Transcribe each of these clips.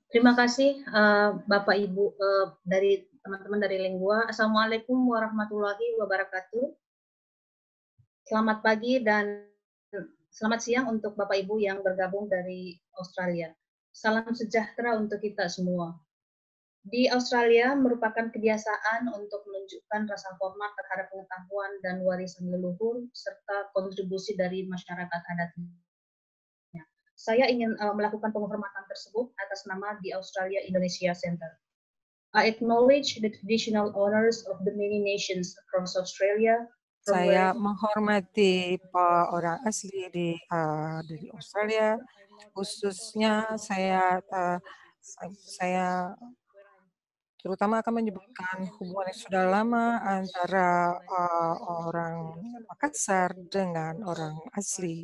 Terima kasih Bapak Ibu dari teman-teman dari Lingua. Assalamualaikum warahmatullahi wabarakatuh. Selamat pagi dan selamat siang untuk Bapak Ibu yang bergabung dari Australia. Salam sejahtera untuk kita semua. Di Australia merupakan kebiasaan untuk menunjukkan rasa hormat terhadap pengetahuan dan warisan leluhur serta kontribusi dari masyarakat adatnya. Saya ingin melakukan penghormatan tersebut atas nama The Australia Indonesia Center. I acknowledge the traditional owners of the many nations across Australia. Saya menghormati orang asli dari Australia, khususnya saya terutama akan menyebutkan hubungan yang sudah lama antara orang Makassar dengan orang asli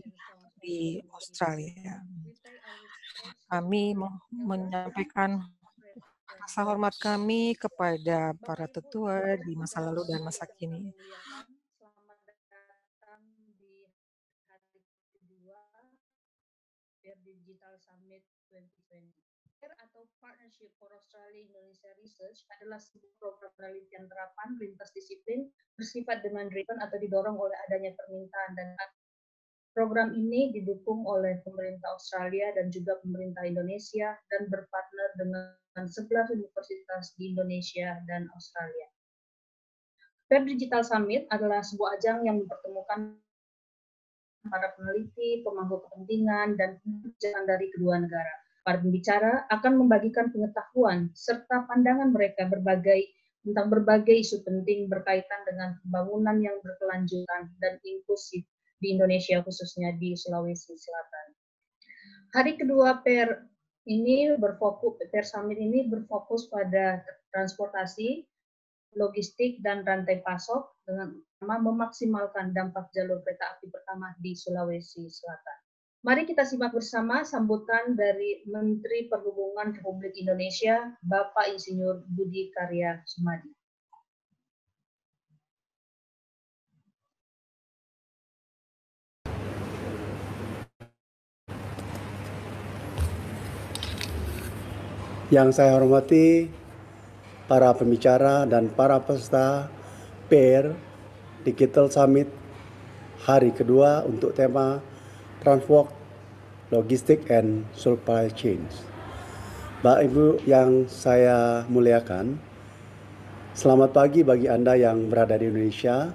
di Australia. Kami menyampaikan rasa hormat kami kepada para tetua di masa lalu dan masa kini. Selamat datang di hari kedua PER Digital Summit 2020. PER atau Partnership for Australia Indonesia Research adalah sebuah program penelitian terapan lintas disiplin bersifat demand-driven atau didorong oleh adanya permintaan dan program ini didukung oleh pemerintah Australia dan juga pemerintah Indonesia dan berpartner dengan 11 universitas di Indonesia dan Australia. PER Digital Summit adalah sebuah ajang yang mempertemukan para peneliti, pemangku kepentingan, dan pembicaraan dari kedua negara. Para pembicara akan membagikan pengetahuan serta pandangan mereka tentang berbagai isu penting berkaitan dengan pembangunan yang berkelanjutan dan inklusif di Indonesia, khususnya di Sulawesi Selatan. Hari kedua PER Summit ini berfokus pada transportasi, logistik, dan rantai pasok dengan memaksimalkan dampak jalur kereta api pertama di Sulawesi Selatan. Mari kita simak bersama sambutan dari Menteri Perhubungan Republik Indonesia, Bapak Insinyur Budi Karya Sumadi. Yang saya hormati para pembicara dan para peserta PER Digital Summit hari kedua untuk tema Transport, Logistik, and Supply Chains. Bapak Ibu yang saya muliakan, selamat pagi bagi Anda yang berada di Indonesia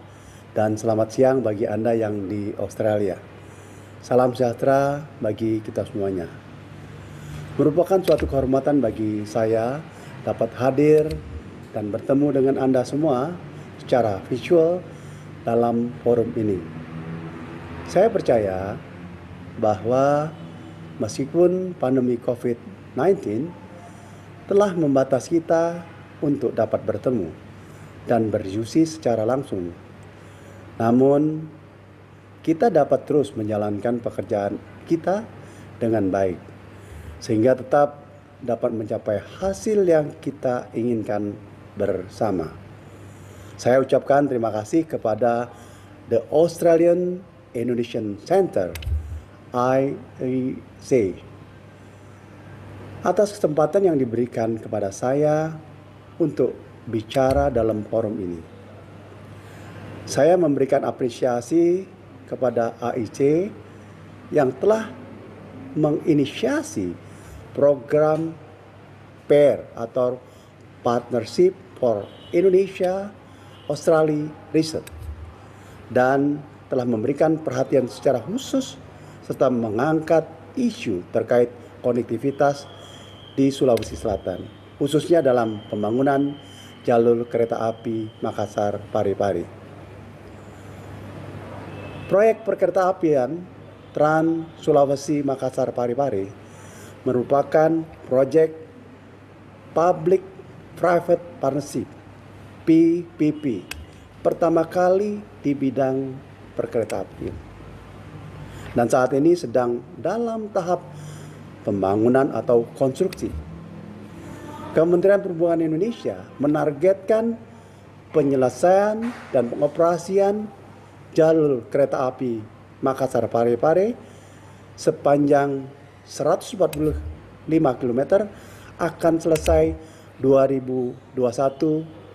dan selamat siang bagi Anda yang di Australia. Salam sejahtera bagi kita semuanya. Merupakan suatu kehormatan bagi saya dapat hadir dan bertemu dengan Anda semua secara visual dalam forum ini. Saya percaya bahwa meskipun pandemi COVID-19 telah membatasi kita untuk dapat bertemu dan berdiskusi secara langsung, namun kita dapat terus menjalankan pekerjaan kita dengan baik, sehingga tetap dapat mencapai hasil yang kita inginkan bersama. Saya ucapkan terima kasih kepada The Australian Indonesian Center, IAC, atas kesempatan yang diberikan kepada saya untuk bicara dalam forum ini. Saya memberikan apresiasi kepada AIC yang telah menginisiasi program PER atau Partnership for Indonesia Australia Research dan telah memberikan perhatian secara khusus serta mengangkat isu terkait konektivitas di Sulawesi Selatan, khususnya dalam pembangunan jalur kereta api Makassar-Parepare. Proyek perkeretaapian Trans Sulawesi Makassar Parepare merupakan proyek Public Private Partnership PPP pertama kali di bidang perkeretaapian, dan saat ini sedang dalam tahap pembangunan atau konstruksi. Kementerian Perhubungan Indonesia menargetkan penyelesaian dan pengoperasian jalur kereta api Makassar Parepare sepanjang 145 km akan selesai 2021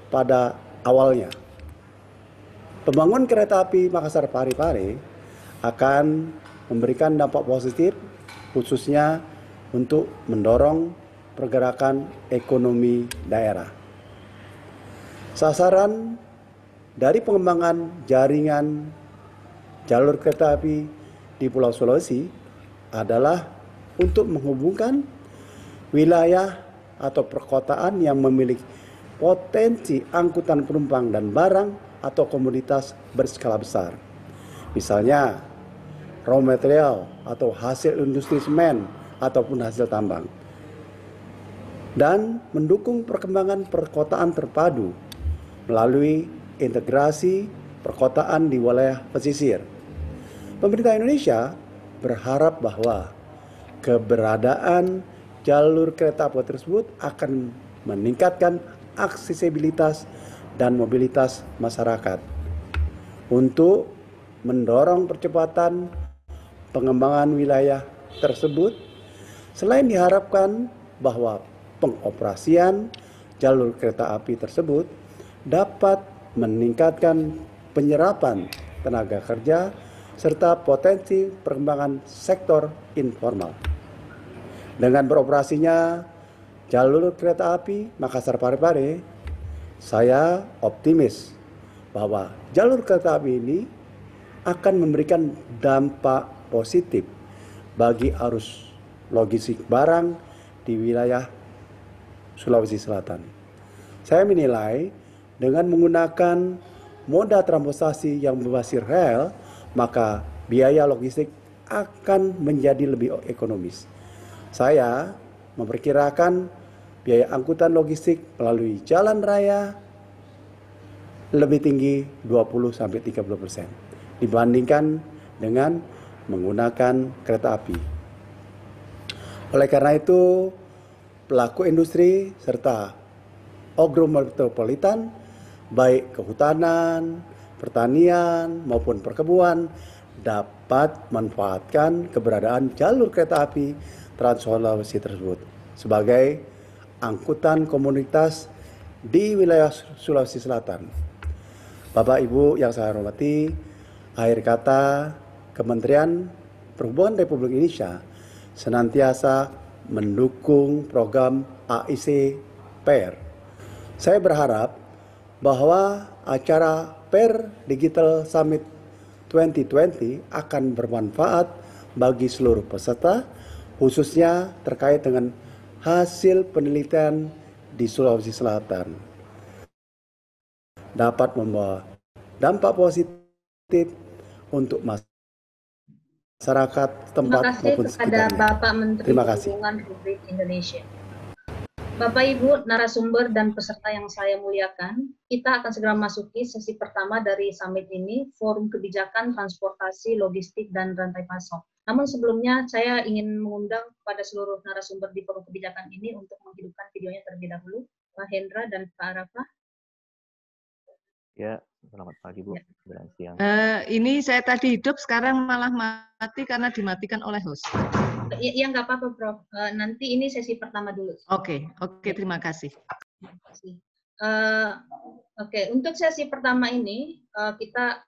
pada awalnya. Pembangunan kereta api Makassar-Parepare akan memberikan dampak positif khususnya untuk mendorong pergerakan ekonomi daerah. Sasaran dari pengembangan jaringan jalur kereta api di Pulau Sulawesi adalah untuk menghubungkan wilayah atau perkotaan yang memiliki potensi angkutan penumpang dan barang atau komoditas berskala besar. Misalnya, raw material atau hasil industri semen ataupun hasil tambang. Dan mendukung perkembangan perkotaan terpadu melalui integrasi perkotaan di wilayah pesisir. Pemerintah Indonesia berharap bahwa keberadaan jalur kereta api tersebut akan meningkatkan aksesibilitas dan mobilitas masyarakat untuk mendorong percepatan pengembangan wilayah tersebut. Selain diharapkan bahwa pengoperasian jalur kereta api tersebut dapat meningkatkan penyerapan tenaga kerja serta potensi perkembangan sektor informal. Dengan beroperasinya jalur kereta api Makassar-Parepare, saya optimis bahwa jalur kereta api ini akan memberikan dampak positif bagi arus logistik barang di wilayah Sulawesi Selatan. Saya menilai dengan menggunakan moda transportasi yang berbasis rel, maka biaya logistik akan menjadi lebih ekonomis. Saya memperkirakan biaya angkutan logistik melalui jalan raya lebih tinggi 20-30% dibandingkan dengan menggunakan kereta api. Oleh karena itu, pelaku industri serta agrometropolitan, baik kehutanan, pertanian, maupun perkebunan, dapat manfaatkan keberadaan jalur kereta api Trans Sulawesi tersebut sebagai angkutan komunitas di wilayah Sulawesi Selatan. Bapak Ibu yang saya hormati, akhir kata Kementerian Perhubungan Republik Indonesia senantiasa mendukung program AIC PAIR. Saya berharap bahwa acara PAIR Digital Summit 2020 akan bermanfaat bagi seluruh peserta, khususnya terkait dengan hasil penelitian di Sulawesi Selatan. Dapat membawa dampak positif untuk masyarakat tempat maupun sekitarnya. Terima kasih kepada Bapak Menteri Perhubungan Republik Indonesia. Bapak Ibu narasumber dan peserta yang saya muliakan, kita akan segera masuki sesi pertama dari summit ini, Forum Kebijakan Transportasi, Logistik, dan Rantai Pasok. Namun sebelumnya saya ingin mengundang kepada seluruh narasumber di Forum Kebijakan ini untuk menghidupkan videonya terlebih dahulu. Pak Hendra dan Pak Arafah. Ya, selamat pagi Bu. Selamat siang. Ini saya tadi hidup, sekarang malah mati karena dimatikan oleh host. Iya, nggak apa-apa, Prof. Nanti ini sesi pertama dulu. Oke, terima kasih. Terima kasih. Oke, untuk sesi pertama ini kita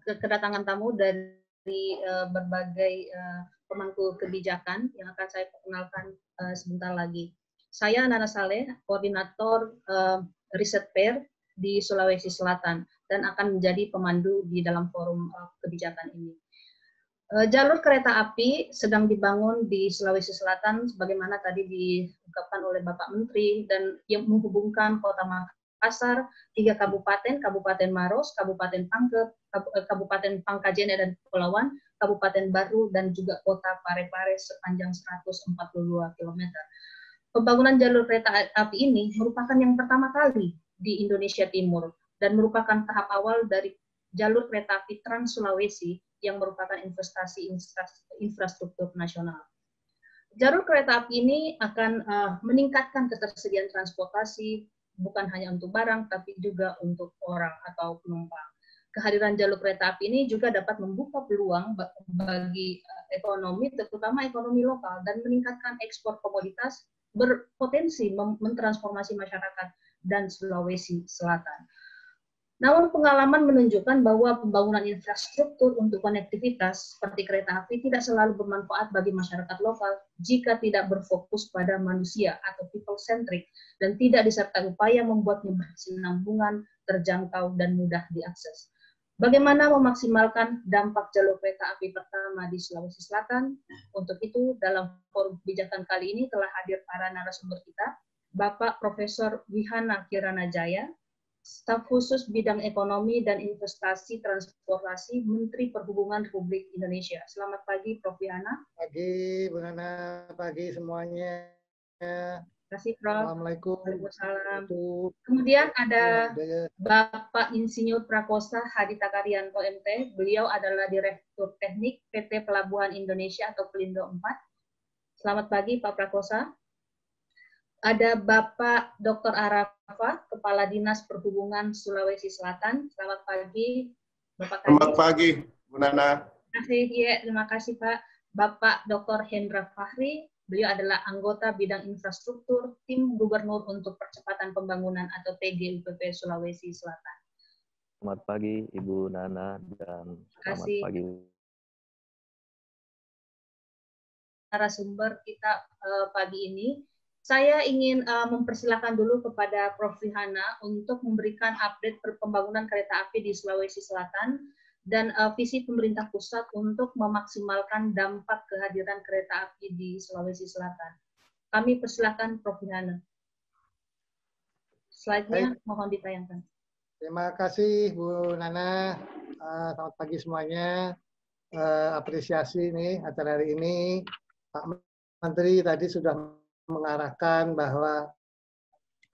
kedatangan tamu dari berbagai pemangku kebijakan yang akan saya perkenalkan sebentar lagi. Saya Nana Saleh, koordinator riset PAIR di Sulawesi Selatan dan akan menjadi pemandu di dalam forum kebijakan ini. Jalur kereta api sedang dibangun di Sulawesi Selatan sebagaimana tadi diungkapkan oleh Bapak Menteri dan yang menghubungkan Kota Makassar, 3 kabupaten, Kabupaten Maros, Kabupaten Pangkep, Kabupaten Pangkajene dan Kepulauan, Kabupaten Baru dan juga Kota Parepare sepanjang 142 km. Pembangunan jalur kereta api ini merupakan yang pertama kali di Indonesia Timur dan merupakan tahap awal dari jalur kereta api Trans Sulawesi yang merupakan investasi infrastruktur nasional. Jalur kereta api ini akan meningkatkan ketersediaan transportasi bukan hanya untuk barang tapi juga untuk orang atau penumpang. kehadiran jalur kereta api ini juga dapat membuka peluang bagi ekonomi, terutama ekonomi lokal, dan meningkatkan ekspor komoditas, berpotensi mentransformasi masyarakat dan Sulawesi Selatan. Namun pengalaman menunjukkan bahwa pembangunan infrastruktur untuk konektivitas seperti kereta api tidak selalu bermanfaat bagi masyarakat lokal jika tidak berfokus pada manusia atau people-centric dan tidak disertai upaya membuatnya berkesinambungan, terjangkau, dan mudah diakses. Bagaimana memaksimalkan dampak jalur kereta api pertama di Sulawesi Selatan? Untuk itu, dalam forum kebijakan kali ini telah hadir para narasumber kita, Bapak Profesor Wihana Kirana Jaya, Staf Khusus Bidang Ekonomi dan Investasi Transportasi Menteri Perhubungan Republik Indonesia. Selamat pagi, Prof. Wihana. Pagi, Bu Nana. Pagi semuanya. Terima kasih, Prof. Assalamualaikum. Waalaikumsalam. Kemudian ada Bapak Insinyur Prakosa Hadita Karyanto MT. Beliau adalah Direktur Teknik PT Pelabuhan Indonesia atau Pelindo 4. Selamat pagi, Pak Prakosa. Ada Bapak Dr. Arafah, Kepala Dinas Perhubungan Sulawesi Selatan. Selamat pagi, Bapak Kadis. Selamat pagi, Bu Nana. Terima kasih, Pak. Bapak Dr. Hendra Fahri, beliau adalah anggota bidang infrastruktur Tim Gubernur untuk Percepatan Pembangunan atau TGUPP Sulawesi Selatan. Selamat pagi, Ibu Nana, dan selamat pagi. Narasumber kita pagi ini. Saya ingin mempersilahkan dulu kepada Prof. Wihana untuk memberikan update pembangunan kereta api di Sulawesi Selatan dan visi pemerintah pusat untuk memaksimalkan dampak kehadiran kereta api di Sulawesi Selatan. Kami persilahkan Prof. Wihana. Slide-nya mohon ditayangkan. Terima kasih Bu Nana. Selamat pagi semuanya. Apresiasi nih acara hari ini. Pak Menteri tadi sudah mengarahkan bahwa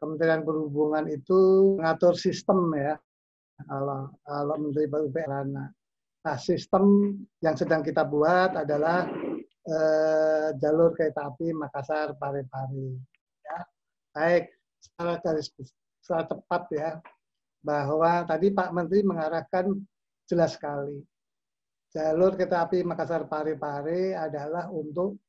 Kementerian Perhubungan itu mengatur sistem ya, kalau Menteri PUPR. Nah, sistem yang sedang kita buat adalah jalur kereta api Makassar Parepare. Ya. Baik, secara cepat ya, bahwa tadi Pak Menteri mengarahkan jelas sekali. Jalur kereta api Makassar Parepare adalah untuk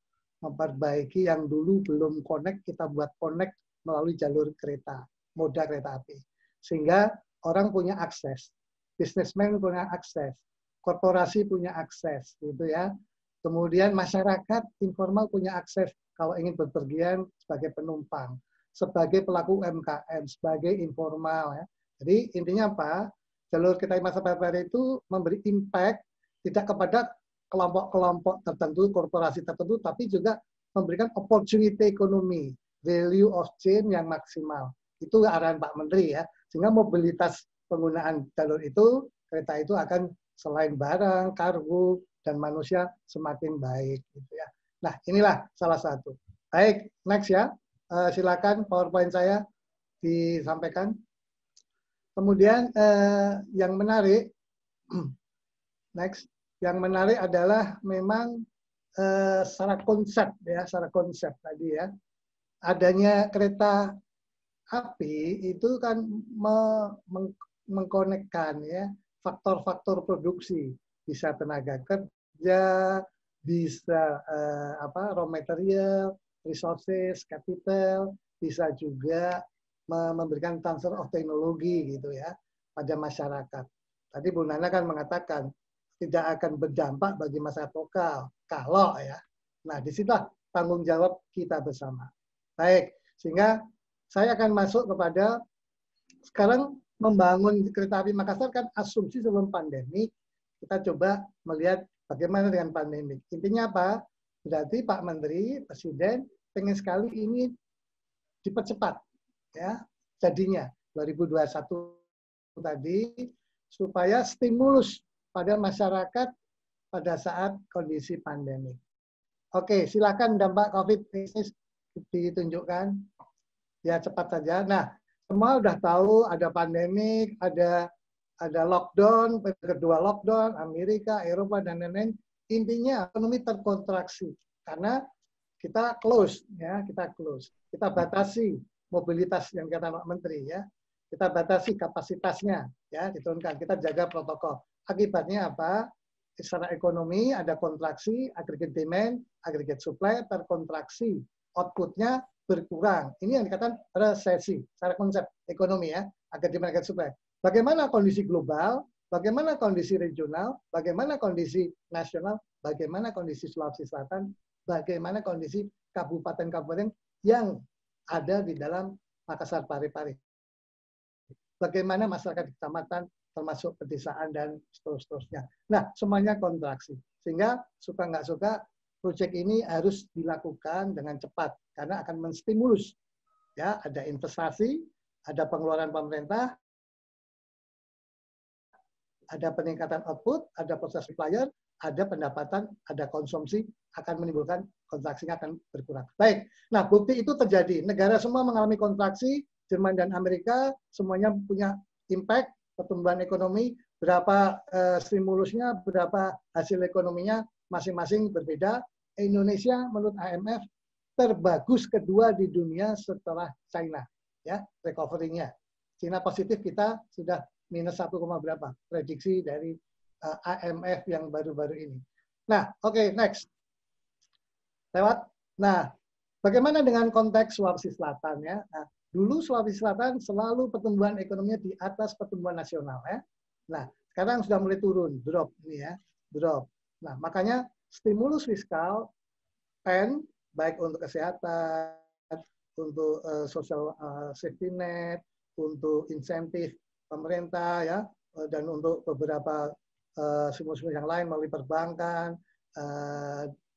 memperbaiki yang dulu belum connect, kita buat connect melalui jalur kereta, moda kereta api. Sehingga orang punya akses, bisnismen punya akses, korporasi punya akses, gitu ya. Kemudian masyarakat informal punya akses kalau ingin bepergian sebagai penumpang, sebagai pelaku UMKM, sebagai informal. Ya. Jadi intinya apa? Jalur kereta api Makassar Parepare itu memberi impact tidak kepada kelompok-kelompok tertentu, korporasi tertentu, tapi juga memberikan opportunity ekonomi, value of change yang maksimal. Itu arahan Pak Menteri ya. Sehingga mobilitas penggunaan jalur itu, kereta itu akan selain barang, kargo, dan manusia semakin baik. Gitu ya. Nah, inilah salah satu. Baik, next ya. Silakan PowerPoint saya disampaikan. Kemudian yang menarik, next. Yang menarik adalah memang secara konsep ya, secara konsep tadi ya, adanya kereta api itu kan mengkonekkan ya faktor-faktor produksi, bisa tenaga kerja, bisa raw material, resources, capital, bisa juga memberikan transfer of teknologi gitu ya pada masyarakat. Tadi Bu Nana kan mengatakan tidak akan berdampak bagi masyarakat lokal kalau ya. Nah, disitulah tanggung jawab kita bersama. Baik, sehingga saya akan masuk kepada sekarang membangun kereta api Makassar kan asumsi sebelum pandemi. Kita coba melihat bagaimana dengan pandemi. Intinya apa? Berarti Pak Menteri, Presiden pengen sekali ini dipercepat ya jadinya 2021 tadi supaya stimulus pada masyarakat pada saat kondisi pandemi. Oke, silakan dampak COVID ini ditunjukkan. Ya cepat saja. Nah, semua udah tahu ada pandemik, ada lockdown, kedua lockdown, Amerika, Eropa dan lain-lain. Intinya ekonomi terkontraksi karena kita close ya, kita batasi mobilitas yang kata Pak Menteri ya. kita batasi kapasitasnya, ya, diturunkan. Kita jaga protokol. Akibatnya apa? Secara ekonomi ada kontraksi, aggregate demand, aggregate supply terkontraksi, outputnya berkurang. Ini yang dikatakan resesi secara konsep ekonomi ya, aggregate demand, aggregate supply. Bagaimana kondisi global, bagaimana kondisi regional, bagaimana kondisi nasional, bagaimana kondisi Sulawesi Selatan, bagaimana kondisi kabupaten-kabupaten yang ada di dalam Makassar Parepare. Bagaimana masyarakat di kecamatan, termasuk pedesaan dan seterusnya. Nah, semuanya kontraksi. Sehingga suka nggak suka, proyek ini harus dilakukan dengan cepat karena akan menstimulus. Ya, ada investasi, ada pengeluaran pemerintah, ada peningkatan output, ada proses supplier, ada pendapatan, ada konsumsi, akan menimbulkan kontraksinya akan berkurang. Baik, nah bukti itu terjadi. Negara semua mengalami kontraksi, Jerman dan Amerika semuanya punya impact, pertumbuhan ekonomi, berapa stimulusnya, berapa hasil ekonominya, masing-masing berbeda. Indonesia menurut IMF terbagus kedua di dunia setelah China, ya recovery-nya. China positif, kita sudah minus 1, berapa prediksi dari IMF yang baru-baru ini. Nah, oke, next. Lewat. Nah, bagaimana dengan konteks Sulawesi Selatan ya? Nah, dulu Sulawesi Selatan selalu pertumbuhan ekonominya di atas pertumbuhan nasional ya. Nah, sekarang sudah mulai turun, drop ini ya, drop. Nah, makanya stimulus fiskal pen baik untuk kesehatan, untuk social safety net, untuk insentif pemerintah ya, dan untuk beberapa stimulus yang lain melalui perbankan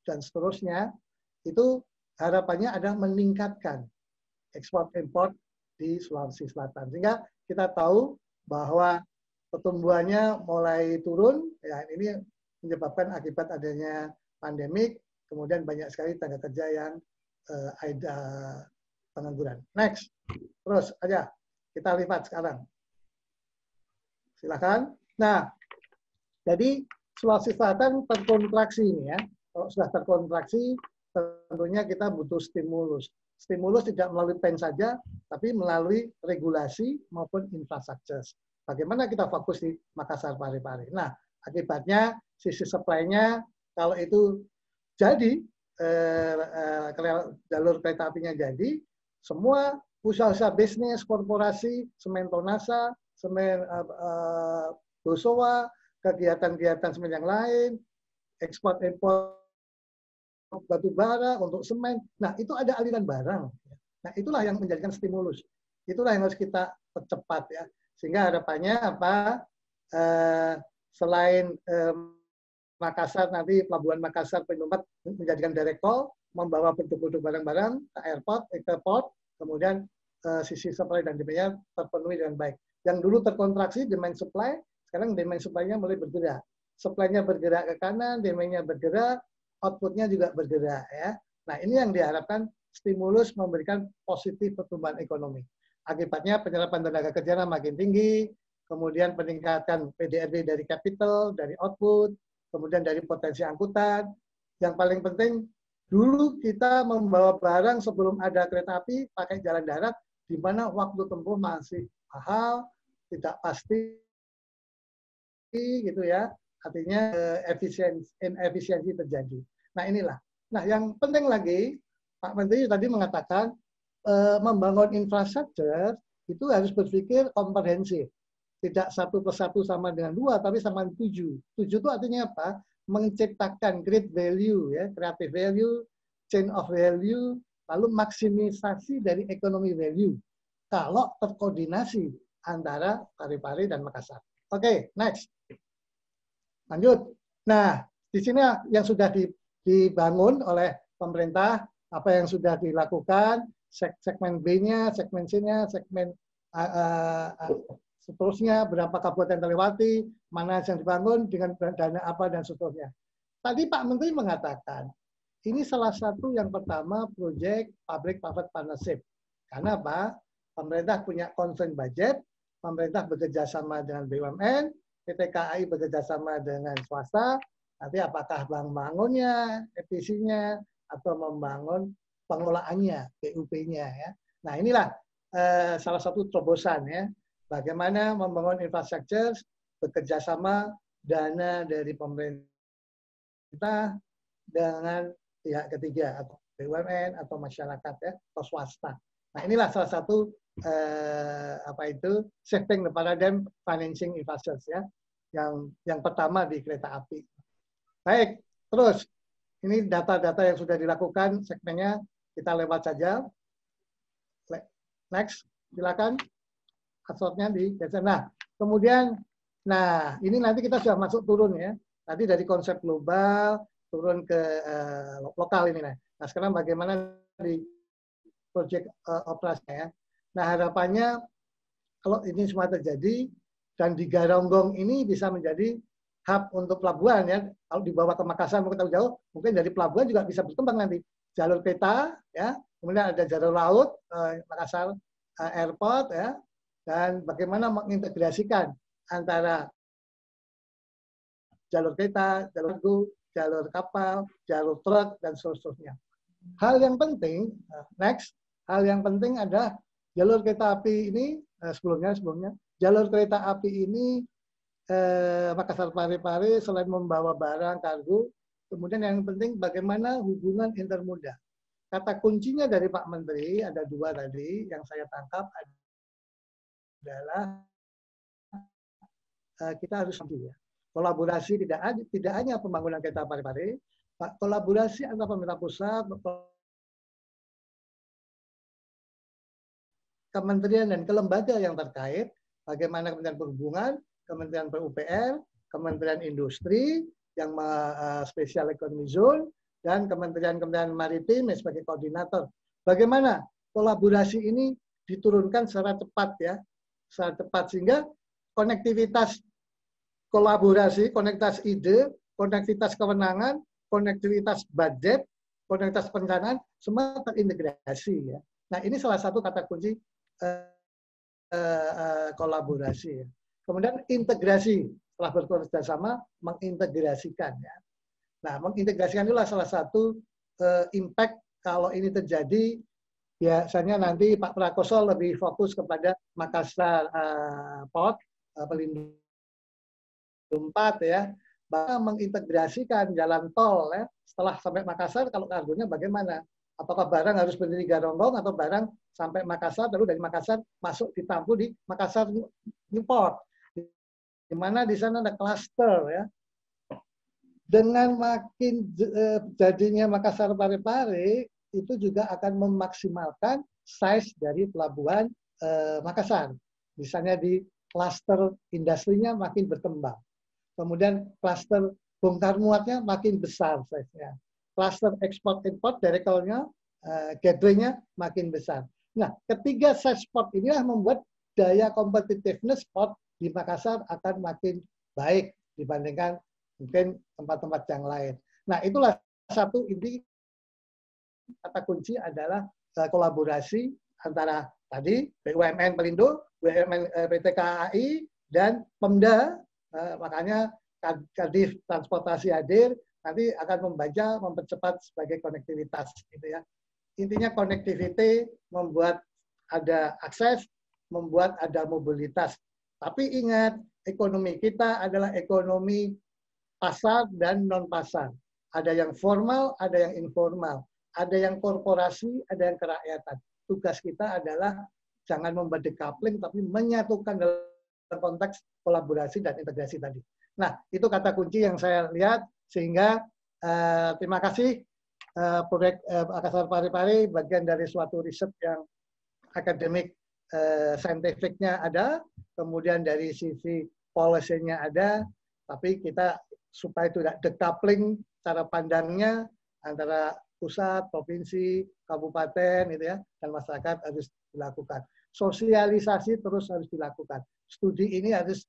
dan seterusnya, itu harapannya ada meningkatkan ekspor import di Sulawesi Selatan. Sehingga kita tahu bahwa pertumbuhannya mulai turun, ya ini menyebabkan akibat adanya pandemik, kemudian banyak sekali tenaga kerja yang ada pengangguran. Next, terus aja kita lihat sekarang. Silakan. Nah, jadi Sulawesi Selatan terkontraksi ini ya. Kalau sudah terkontraksi, tentunya kita butuh stimulus. Stimulus tidak melalui pen saja, tapi melalui regulasi maupun infrastruktur. Bagaimana kita fokus di Makassar Parepare. Nah, akibatnya sisi supply-nya kalau itu jadi jalur kereta apinya jadi, semua usaha-usaha bisnis, korporasi, semen Tonasa, semen Bosowa, kegiatan-kegiatan semen yang lain, ekspor impor batu bara untuk semen. Nah, itu ada aliran barang. Nah, itulah yang menjadikan stimulus. Itulah yang harus kita percepat ya. Sehingga harapannya apa? Selain Makassar nanti Pelabuhan Makassar Penyumpat menjadikan direct call, membawa produk-produk barang-barang ke airport, ke port, kemudian sisi supply dan demand-nya terpenuhi dengan baik. Yang dulu terkontraksi demand supply, sekarang demand supply-nya mulai bergerak. Supply-nya bergerak ke kanan, demand-nya bergerak, output-nya juga bergerak ya. Nah, ini yang diharapkan stimulus memberikan positif pertumbuhan ekonomi. Akibatnya penyerapan tenaga kerja makin tinggi, kemudian peningkatan PDRB dari capital, dari output, kemudian dari potensi angkutan. Yang paling penting, dulu kita membawa barang sebelum ada kereta api pakai jalan darat, di mana waktu tempuh masih mahal, tidak pasti, gitu ya. Artinya inefisiensi terjadi. Nah inilah. Nah yang penting lagi, Pak Menteri tadi mengatakan membangun infrastruktur itu harus berpikir komprehensif. Tidak 1+1 sama dengan 2, tapi sama 7. 7 itu artinya apa? Menciptakan great value, ya, creative value, chain of value, lalu maksimisasi dari ekonomi value. Kalau terkoordinasi antara Parepare dan Makassar. Oke, next. Lanjut. Nah, di sini yang sudah dibangun oleh pemerintah, apa yang sudah dilakukan, segmen B-nya, segmen C-nya, segmen seterusnya, berapa kabupaten terlewati, mana yang dibangun, dengan dana apa, dan seterusnya. Tadi Pak Menteri mengatakan, ini salah satu yang pertama proyek public-private partnership. Karena apa? Pemerintah punya concern budget, pemerintah bekerja sama dengan BUMN, PT KAI bekerja sama dengan swasta, nanti apakah membangunnya, efisiennya, atau membangun pengelolaannya, PUP-nya. Ya. Nah inilah salah satu terobosan ya. bagaimana membangun infrastruktur bekerja sama dana dari pemerintah dengan pihak ketiga atau BUMN atau masyarakat ya atau swasta. Nah inilah salah satu shifting the paradigm financing infrastructure ya yang pertama di kereta api. Baik, terus ini data-data yang sudah dilakukan segmennya kita lewat saja. Next, silakan. Kasusnya digeser. Nah, kemudian, ini nanti kita sudah masuk turun ya. Tadi dari konsep global turun ke lokal ini. Nah, sekarang bagaimana di proyek operasinya ya. Nah, harapannya kalau ini semua terjadi dan di Garonggong ini bisa menjadi hub untuk pelabuhan ya. Kalau dibawa ke Makassar mungkin tahu jauh, mungkin dari pelabuhan juga bisa berkembang nanti. Jalur kereta ya, kemudian ada jalur laut Makassar Airport ya. Dan bagaimana mengintegrasikan antara jalur kereta, jalur kargo, jalur kapal, jalur truk, dan seterusnya. Hal yang penting, hal yang penting adalah jalur kereta api ini, sebelumnya, jalur kereta api ini Makassar Parepare selain membawa barang, kargo, kemudian yang penting bagaimana hubungan intermoda. Kata kuncinya dari Pak Menteri, ada dua tadi yang saya tangkap, adalah kita harus ya. Kolaborasi tidak hanya pembangunan kereta Parepare, kolaborasi antara pemerintah pusat, kementerian dan kelembaga yang terkait, bagaimana Kementerian Perhubungan, Kementerian PUPR, Kementerian Industri yang spesial ekonomi zone, dan Kementerian Maritim sebagai koordinator. Bagaimana kolaborasi ini diturunkan secara cepat ya, secara cepat sehingga konektivitas kolaborasi, konektivitas ide, konektivitas kewenangan, konektivitas budget, konektivitas perencanaan semua terintegrasi ya. Nah ini salah satu kata kunci kolaborasi ya. Kemudian integrasi, setelah bekerja sama mengintegrasikan ya. Nah mengintegrasikan itulah salah satu impact kalau ini terjadi. Biasanya nanti Pak Prakoso lebih fokus kepada Makassar Port, Pelindung 4 ya, bahkan mengintegrasikan jalan tol ya. Setelah sampai Makassar, kalau kargonya bagaimana? Apakah barang harus berdiri di Garonggong atau barang sampai Makassar, lalu dari Makassar masuk ditampung di Makassar Newport, di mana di sana ada klaster ya. Dengan makin jadinya Makassar Parepare, itu juga akan memaksimalkan size dari pelabuhan Makassar. Misalnya di klaster industrinya makin berkembang. Kemudian klaster bongkar muatnya makin besar size-nya. Klaster ekspor-import directly-nya, gateway-nya makin besar. Nah, ketiga size port inilah membuat daya competitiveness port di Makassar akan makin baik dibandingkan mungkin tempat-tempat yang lain. Nah, itulah satu inti kata kunci adalah kolaborasi antara tadi BUMN Pelindo, BUMN PT KAI, dan Pemda. Makanya Kadif Transportasi hadir, nanti akan membaca, mempercepat sebagai konektivitas. Gitu ya. Intinya connectivity membuat ada akses, membuat ada mobilitas. Tapi ingat, ekonomi kita adalah ekonomi pasar dan non-pasar. Ada yang formal, ada yang informal. Ada yang korporasi, ada yang kerakyatan. Tugas kita adalah jangan membuat decoupling, tapi menyatukan dalam konteks kolaborasi dan integrasi tadi. Nah, itu kata kunci yang saya lihat, sehingga terima kasih proyek Makassar Parepare, bagian dari suatu riset yang akademik saintifiknya ada, kemudian dari sisi policy-nya ada, tapi kita supaya tidak decoupling cara pandangnya antara pusat, provinsi, kabupaten, gitu ya, dan masyarakat harus dilakukan. Sosialisasi terus harus dilakukan. Studi ini harus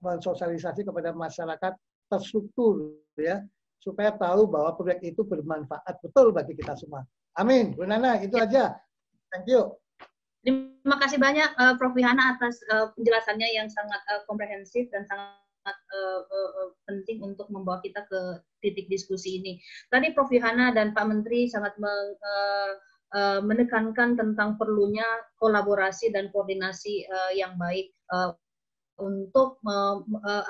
mensosialisasi kepada masyarakat terstruktur, ya, supaya tahu bahwa proyek itu bermanfaat betul bagi kita semua. Amin. Bu Nana, itu aja. Thank you. Terima kasih banyak Prof. Wihana atas penjelasannya yang sangat komprehensif dan sangat penting untuk membawa kita ke titik diskusi ini. Tadi Prof. Wihana dan Pak Menteri sangat menekankan tentang perlunya kolaborasi dan koordinasi yang baik untuk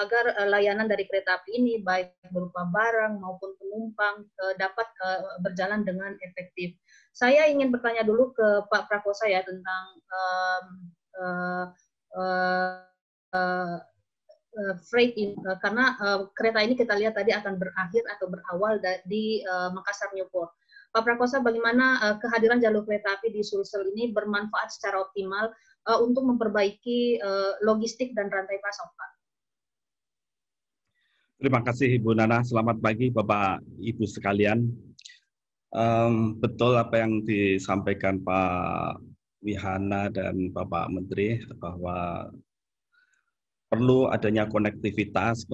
agar layanan dari kereta api ini baik berupa barang maupun penumpang dapat berjalan dengan efektif. Saya ingin bertanya dulu ke Pak Prakosa ya tentang freight in, karena kereta ini kita lihat tadi akan berakhir atau berawal di Makassar Newport. Pak Prakosa, bagaimana kehadiran jalur kereta api di Sulsel ini bermanfaat secara optimal untuk memperbaiki logistik dan rantai pasok, Pak? Terima kasih Ibu Nana. Selamat pagi Bapak Ibu sekalian. Betul apa yang disampaikan Pak Wihana dan Bapak Menteri bahwa perlu adanya konektivitas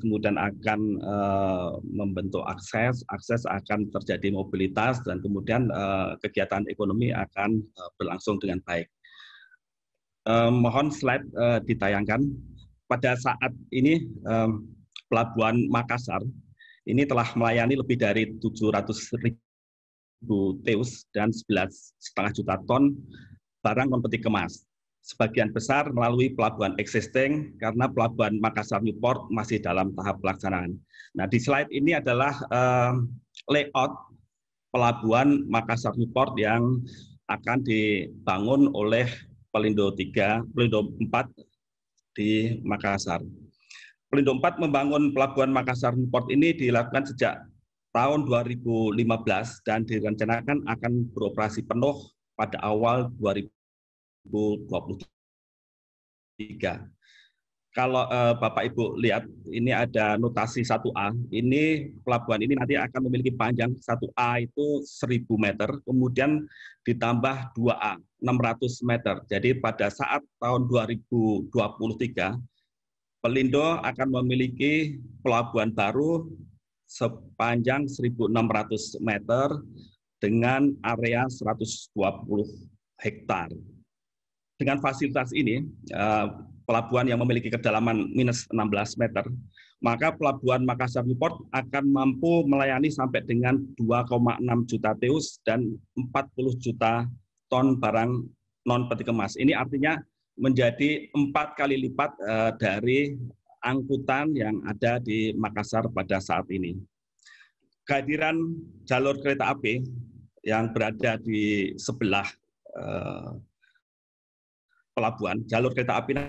kemudian akan membentuk akses akan terjadi mobilitas, dan kemudian kegiatan ekonomi akan berlangsung dengan baik. Mohon slide ditayangkan. Pada saat ini Pelabuhan Makassar ini telah melayani lebih dari 700.000 TEUs dan 11,5 juta ton barang non-peti kemas. Sebagian besar melalui pelabuhan existing karena Pelabuhan Makassar Newport masih dalam tahap pelaksanaan. Nah, di slide ini adalah layout Pelabuhan Makassar Newport yang akan dibangun oleh Pelindo 4 di Makassar. Pelindo 4 membangun Pelabuhan Makassar Newport ini dilakukan sejak tahun 2015 dan direncanakan akan beroperasi penuh pada awal 2023. Kalau Bapak Ibu lihat, ini ada notasi 1A. Ini pelabuhan ini nanti akan memiliki panjang 1A itu 1.000 meter, kemudian ditambah 2A 600 meter. Jadi pada saat tahun 2023, Pelindo akan memiliki pelabuhan baru sepanjang 1.600 meter dengan area 120 hektar. Dengan fasilitas ini, pelabuhan yang memiliki kedalaman minus 16 meter, maka Pelabuhan Makassar Newport akan mampu melayani sampai dengan 2,6 juta TEUs dan 40 juta ton barang non-peti kemas. Ini artinya menjadi 4 kali lipat dari angkutan yang ada di Makassar pada saat ini. Kehadiran jalur kereta api yang berada di sebelah pelabuhan, jalur kereta api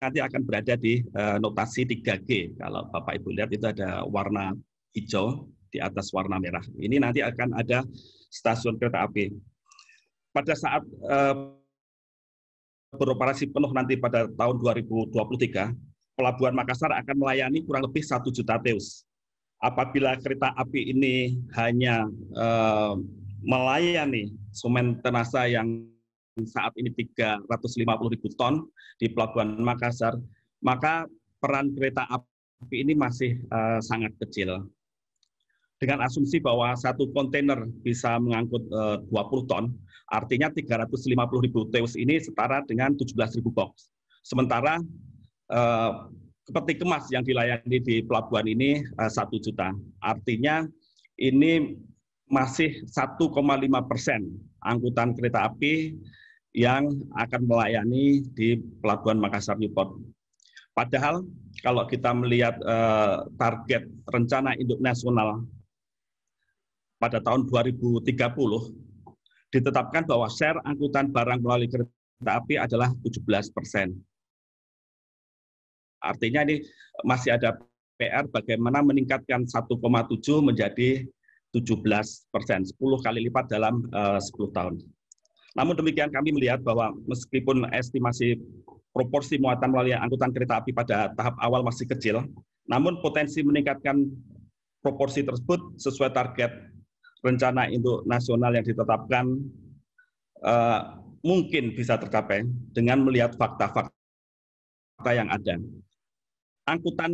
nanti akan berada di notasi 3G. Kalau Bapak Ibu lihat itu ada warna hijau di atas warna merah. Ini nanti akan ada stasiun kereta api. Pada saat beroperasi penuh nanti pada tahun 2023, Pelabuhan Makassar akan melayani kurang lebih 1 juta TEUs. Apabila kereta api ini hanya melayani sementerasa yang saat ini 350.000 ton di Pelabuhan Makassar, maka peran kereta api ini masih sangat kecil. Dengan asumsi bahwa satu kontainer bisa mengangkut 20 ton, artinya 350.000 TEUs ini setara dengan 17.000 box. Sementara peti kemas yang dilayani di pelabuhan ini 1 juta. Artinya ini masih 1,5% angkutan kereta api yang akan melayani di Pelabuhan Makassar Newport. Padahal kalau kita melihat target rencana induk nasional pada tahun 2030, ditetapkan bahwa share angkutan barang melalui kereta api adalah 17%. Artinya ini masih ada PR bagaimana meningkatkan 1,7 menjadi 17%, 10 kali lipat dalam 10 tahun. Namun demikian kami melihat bahwa meskipun estimasi proporsi muatan melalui angkutan kereta api pada tahap awal masih kecil, namun potensi meningkatkan proporsi tersebut sesuai target rencana induk nasional yang ditetapkan mungkin bisa tercapai dengan melihat fakta-fakta yang ada. Angkutan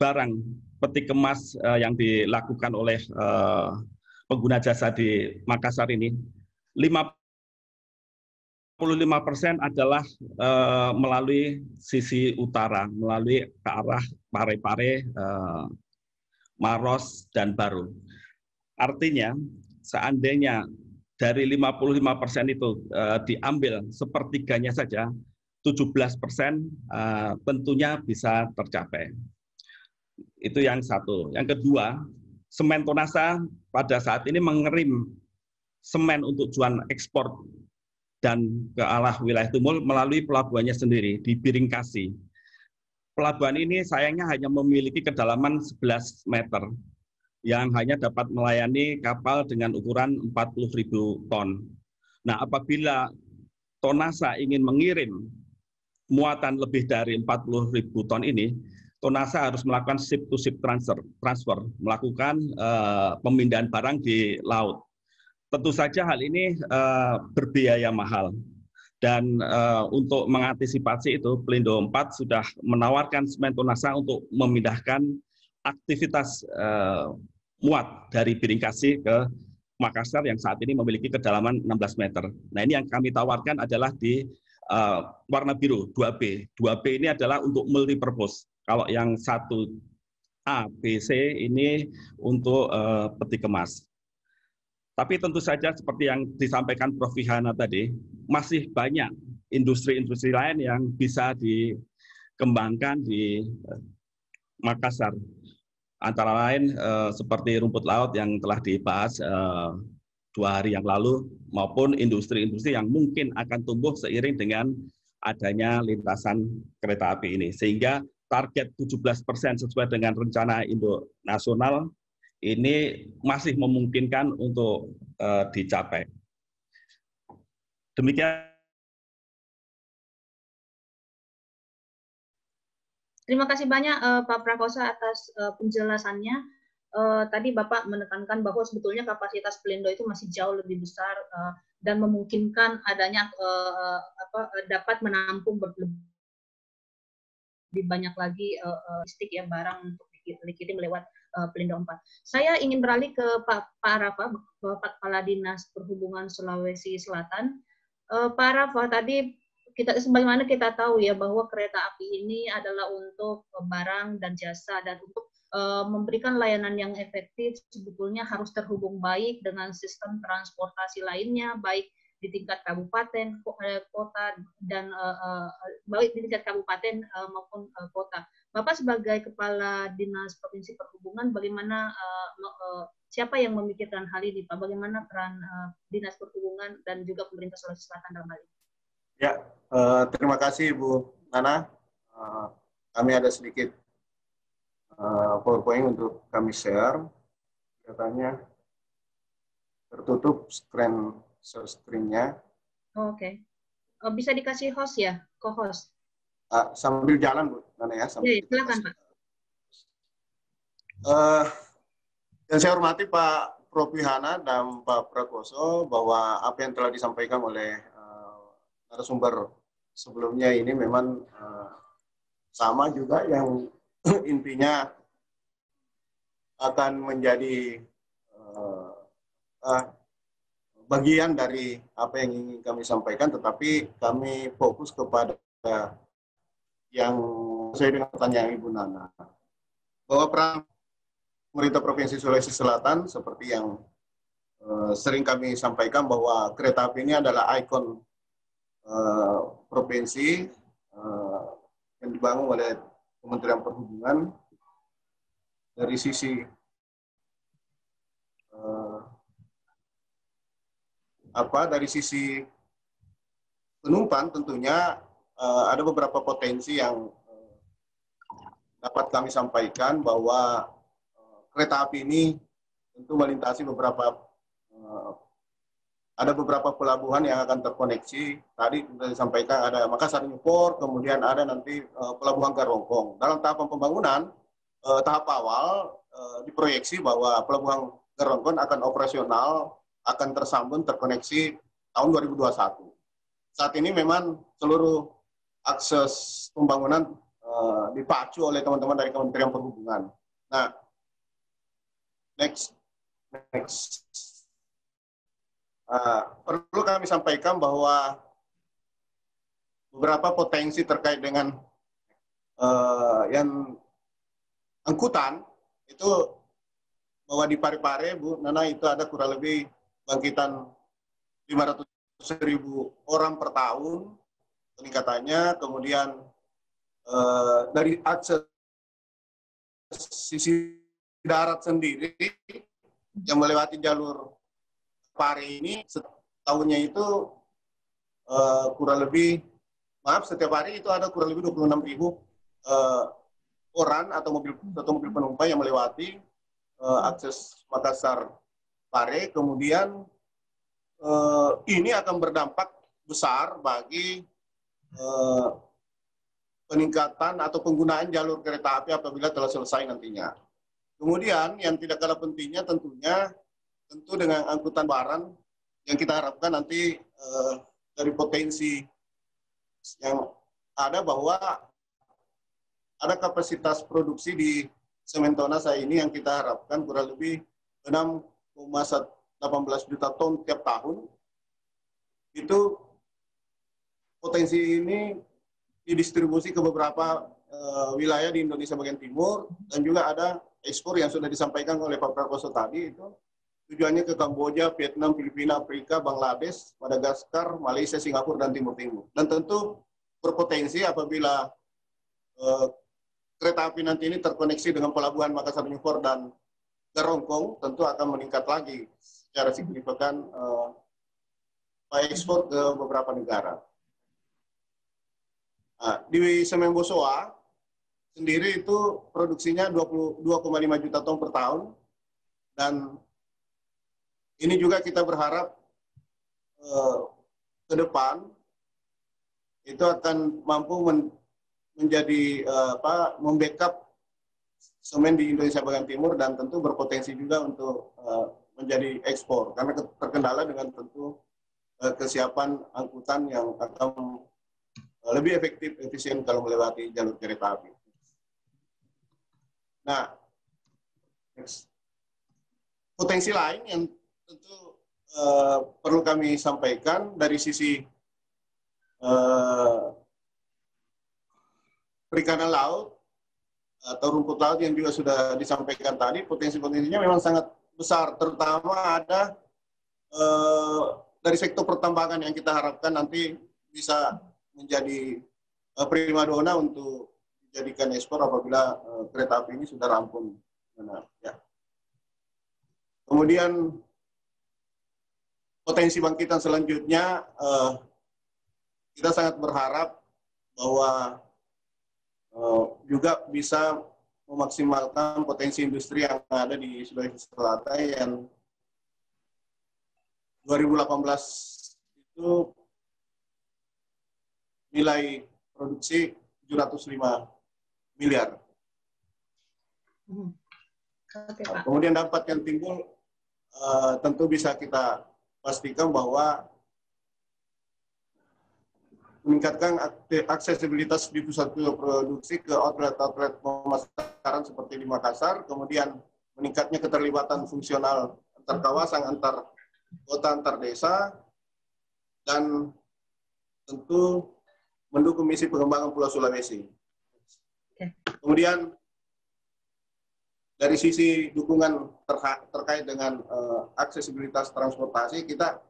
barang peti kemas yang dilakukan oleh pengguna jasa di Makassar ini, 55% adalah melalui sisi utara, melalui ke arah Parepare, Maros, dan Baru. Artinya, seandainya dari 55% itu diambil sepertiganya saja, 17% tentunya bisa tercapai. Itu yang satu. Yang kedua, semen Tonasa pada saat ini mengerim semen untuk tujuan ekspor dan ke arah wilayah Tumul melalui pelabuhannya sendiri di Biringkasi. Pelabuhan ini sayangnya hanya memiliki kedalaman 11 meter yang hanya dapat melayani kapal dengan ukuran 40.000 ton. Nah, apabila Tonasa ingin mengirim muatan lebih dari 40.000 ton ini, Tonasa harus melakukan ship-to-ship transfer, melakukan pemindahan barang di laut. Tentu saja hal ini berbiaya mahal. Dan untuk mengantisipasi itu, Pelindo 4 sudah menawarkan semen Tonasa untuk memindahkan aktivitas muat dari Biringkasi ke Makassar yang saat ini memiliki kedalaman 16 meter. Nah, ini yang kami tawarkan adalah di warna biru, 2B. 2B ini adalah untuk multipurpose. Kalau yang 1A, B, C ini untuk peti kemas. Tapi tentu saja seperti yang disampaikan Prof. Vihana tadi, masih banyak industri-industri lain yang bisa dikembangkan di Makassar. Antara lain seperti rumput laut yang telah dibahas 2 hari yang lalu, maupun industri-industri yang mungkin akan tumbuh seiring dengan adanya lintasan kereta api ini. Sehingga target 17% sesuai dengan rencana Indo Nasional ini masih memungkinkan untuk dicapai. Demikian. Terima kasih banyak Pak Prakosa atas penjelasannya. Tadi Bapak menekankan bahwa sebetulnya kapasitas Pelindo itu masih jauh lebih besar dan memungkinkan adanya dapat menampung lebih banyak lagi logistik ya barang untuk dikirim lewat Pelindo 4. Saya ingin beralih ke Pak Rafa, Bapak Kepala Dinas Perhubungan Sulawesi Selatan. Pak Rafa, tadi sebagaimana kita tahu ya bahwa kereta api ini adalah untuk barang dan jasa, dan untuk memberikan layanan yang efektif sebetulnya harus terhubung baik dengan sistem transportasi lainnya, baik di tingkat kabupaten, kota, dan baik di tingkat kabupaten maupun kota. Bapak sebagai Kepala Dinas Provinsi Perhubungan, bagaimana siapa yang memikirkan hal ini, Pak? Bagaimana peran Dinas Perhubungan dan juga pemerintah Sulawesi Selatan dalam hal ini? Ya, terima kasih Ibu Nana. Kami ada sedikit PowerPoint untuk kami share. Katanya tertutup screen-nya. Oke. Bisa dikasih host ya, co-host. Sambil jalan Bu Nana ya. Silakan Pak. Dan saya hormati Pak Prof. Vihana dan Pak Prakoso bahwa apa yang telah disampaikan oleh narasumber sebelumnya ini memang sama juga yang intinya akan menjadi bagian dari apa yang ingin kami sampaikan, tetapi kami fokus kepada yang sesuai dengan pertanyaan Ibu Nana, bahwa peran pemerintah Provinsi Sulawesi Selatan seperti yang sering kami sampaikan bahwa kereta api ini adalah ikon provinsi yang dibangun oleh Kementerian Perhubungan dari sisi dari sisi penumpang tentunya ada beberapa potensi yang dapat kami sampaikan bahwa kereta api ini tentu melintasi ada beberapa pelabuhan yang akan terkoneksi. Tadi sudah disampaikan ada Makassar Newport, kemudian ada nanti pelabuhan Garongkong. Dalam tahapan pembangunan, tahap awal diproyeksi bahwa pelabuhan Garongkong akan operasional, akan tersambung, terkoneksi tahun 2021. Saat ini memang seluruh akses pembangunan dipacu oleh teman-teman dari Kementerian Perhubungan. Nah, next. Perlu kami sampaikan bahwa beberapa potensi terkait dengan yang angkutan itu, bahwa di Parepare, Bu Nana, itu ada kurang lebih bangkitan 500.000 orang per tahun peningkatannya. Kemudian dari akses sisi darat sendiri yang melewati jalur Pare ini tahunnya itu kurang lebih, setiap hari itu ada kurang lebih 26.000 orang atau mobil penumpang yang melewati akses Makassar Pare. Kemudian ini akan berdampak besar bagi peningkatan atau penggunaan jalur kereta api apabila telah selesai nantinya. Kemudian yang tidak kalah pentingnya tentu dengan angkutan barang yang kita harapkan nanti dari potensi yang ada bahwa ada kapasitas produksi di Sementonasa ini yang kita harapkan kurang lebih 6,18 juta ton tiap tahun. Itu potensi ini didistribusi ke beberapa wilayah di Indonesia bagian timur, dan juga ada ekspor yang sudah disampaikan oleh Pak Prakoso tadi, itu tujuannya ke Kamboja, Vietnam, Filipina, Afrika, Bangladesh, Madagaskar, Malaysia, Singapura, dan Timur Timur. Dan tentu berpotensi apabila kereta api nanti ini terkoneksi dengan pelabuhan Makassar Newport dan Garongkong, tentu akan meningkat lagi secara signifikan ekspor ke beberapa negara. Nah, di Semen Bosowa sendiri itu produksinya 22,5 juta ton per tahun, dan ini juga kita berharap ke depan itu akan mampu menjadi membackup semen di Indonesia bagian timur, dan tentu berpotensi juga untuk menjadi ekspor karena terkendala dengan tentu kesiapan angkutan yang akan lebih efisien kalau melewati jalur kereta api. Nah, potensi lain yang tentu perlu kami sampaikan dari sisi perikanan laut atau rumput laut yang juga sudah disampaikan tadi, potensi-potensinya memang sangat besar, terutama ada dari sektor pertambangan yang kita harapkan nanti bisa menjadi primadona untuk dijadikan ekspor apabila kereta api ini sudah rampung. Nah, ya. Kemudian potensi bangkitan selanjutnya, kita sangat berharap bahwa juga bisa memaksimalkan potensi industri yang ada di Sulawesi Selatan yang 2018 itu nilai produksi 705 miliar. Kemudian dampak yang timbul tentu bisa kita pastikan bahwa meningkatkan aksesibilitas di pusat produksi ke outlet-outlet pemasaran seperti di Makassar, kemudian meningkatnya keterlibatan fungsional antar kawasan, antar kota, antar desa, dan tentu mendukung misi pengembangan Pulau Sulawesi. Kemudian dari sisi dukungan terkait dengan aksesibilitas transportasi, kita